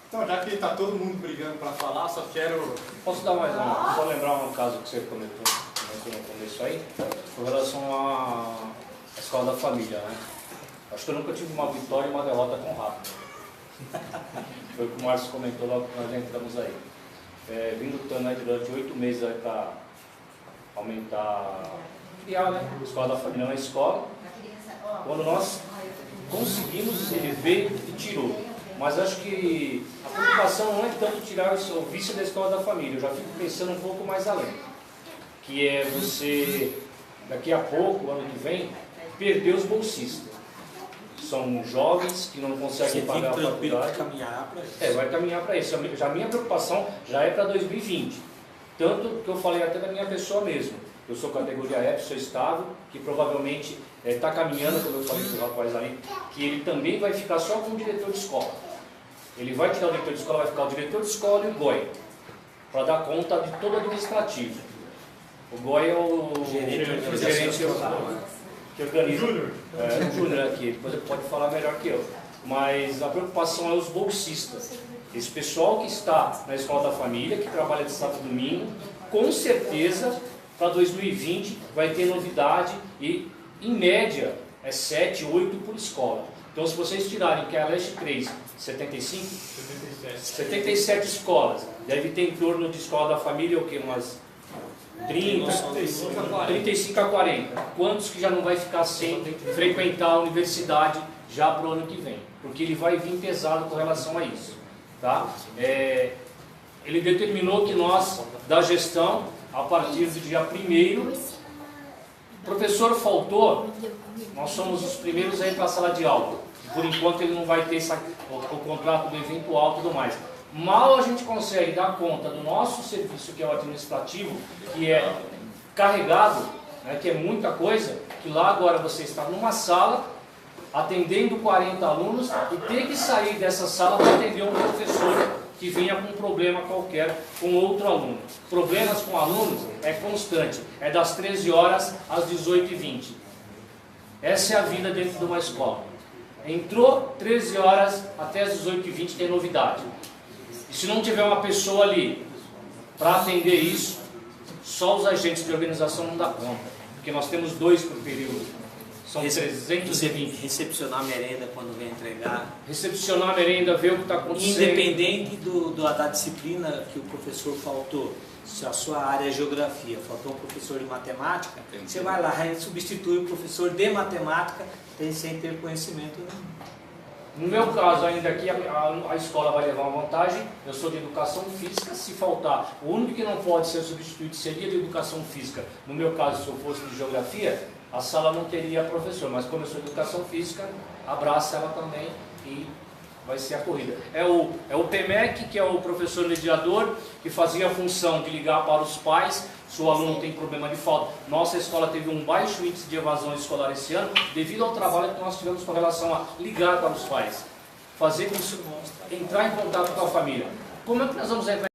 Então, já que está todo mundo brigando para falar, só quero... Posso dar mais uma? Só lembrar um caso que você comentou no começo aí, com relação à escola da família, né? Acho que eu nunca tive uma vitória e uma derrota tão rápida. Foi o que o Márcio comentou logo que nós entramos aí. Vim lutando aí durante 8 meses para aumentar, criar, né? A escola da família na escola. Quando nós conseguimos, ele veio e tirou. Mas acho que a preocupação não é tanto tirar o vício da escola da família. Eu já fico pensando um pouco mais além. Que é você, daqui a pouco, ano que vem, perder os bolsistas. São jovens que não conseguem pagar a faculdade. Vai caminhar para isso. Vai caminhar para isso. Já a minha preocupação já é para 2020. Tanto que eu falei até da minha pessoa mesmo. Eu sou categoria F, sou estável, que provavelmente está caminhando, como eu falei para o rapaz ali, que ele também vai ficar só com o diretor de escola. Ele vai tirar o diretor de escola, vai ficar o diretor de escola e o GOI, para dar conta de todo o administrativo. O GOI é o gerente que organiza. O Júnior aqui, depois ele pode falar melhor que eu. Mas a preocupação é os bolsistas. Esse pessoal que está na escola da família, que trabalha de sábado e domingo, com certeza, para 2020 vai ter novidade e, em média, é 7, 8 por escola. Então, se vocês tirarem que é a Leste 3, 77 escolas, deve ter em torno de escola da família, o que? Umas 35 a 40. Quantos que já não vai ficar sem frequentar a universidade já para o ano que vem? Porque ele vai vir pesado com relação a isso. Tá? Ele determinou que nós, da gestão, a partir do dia 1º, o professor faltou, nós somos os primeiros a ir para a sala de aula. Por enquanto ele não vai ter o contrato do eventual e tudo mais. Mal a gente consegue dar conta do nosso serviço, que é o administrativo, que é carregado, né, que é muita coisa, que lá agora você está numa sala, atendendo 40 alunos, e ter que sair dessa sala para atender um professor que venha com um problema qualquer com outro aluno. Problemas com alunos é constante, é das 13 horas às 18h20. Essa é a vida dentro de uma escola. Entrou 13 horas até as 18h20 tem novidade. E se não tiver uma pessoa ali para atender isso, só os agentes de organização não dá conta, porque nós temos 2 por período. São 320. Recepcionar a merenda quando vem entregar. Recepcionar a merenda, ver o que está acontecendo. Independente da disciplina que o professor faltou, se a sua área é geografia, faltou um professor de matemática, você vai lá e substitui o professor de matemática sem ter conhecimento nenhum. No meu caso, ainda aqui, a escola vai levar uma vantagem. Eu sou de educação física. Se faltar, o único que não pode ser substituído seria de educação física. No meu caso, se eu fosse de geografia, a sala não teria professor. Mas como eu sou de educação física, abraça ela também e vai ser a corrida. É o PMEC, que é o professor mediador, que fazia a função de ligar para os pais se o aluno tem problema de falta. Nossa escola teve um baixo índice de evasão escolar esse ano, devido ao trabalho que nós tivemos com relação a ligar para os pais, fazer com isso, entrar em contato com a família. Como é que nós vamos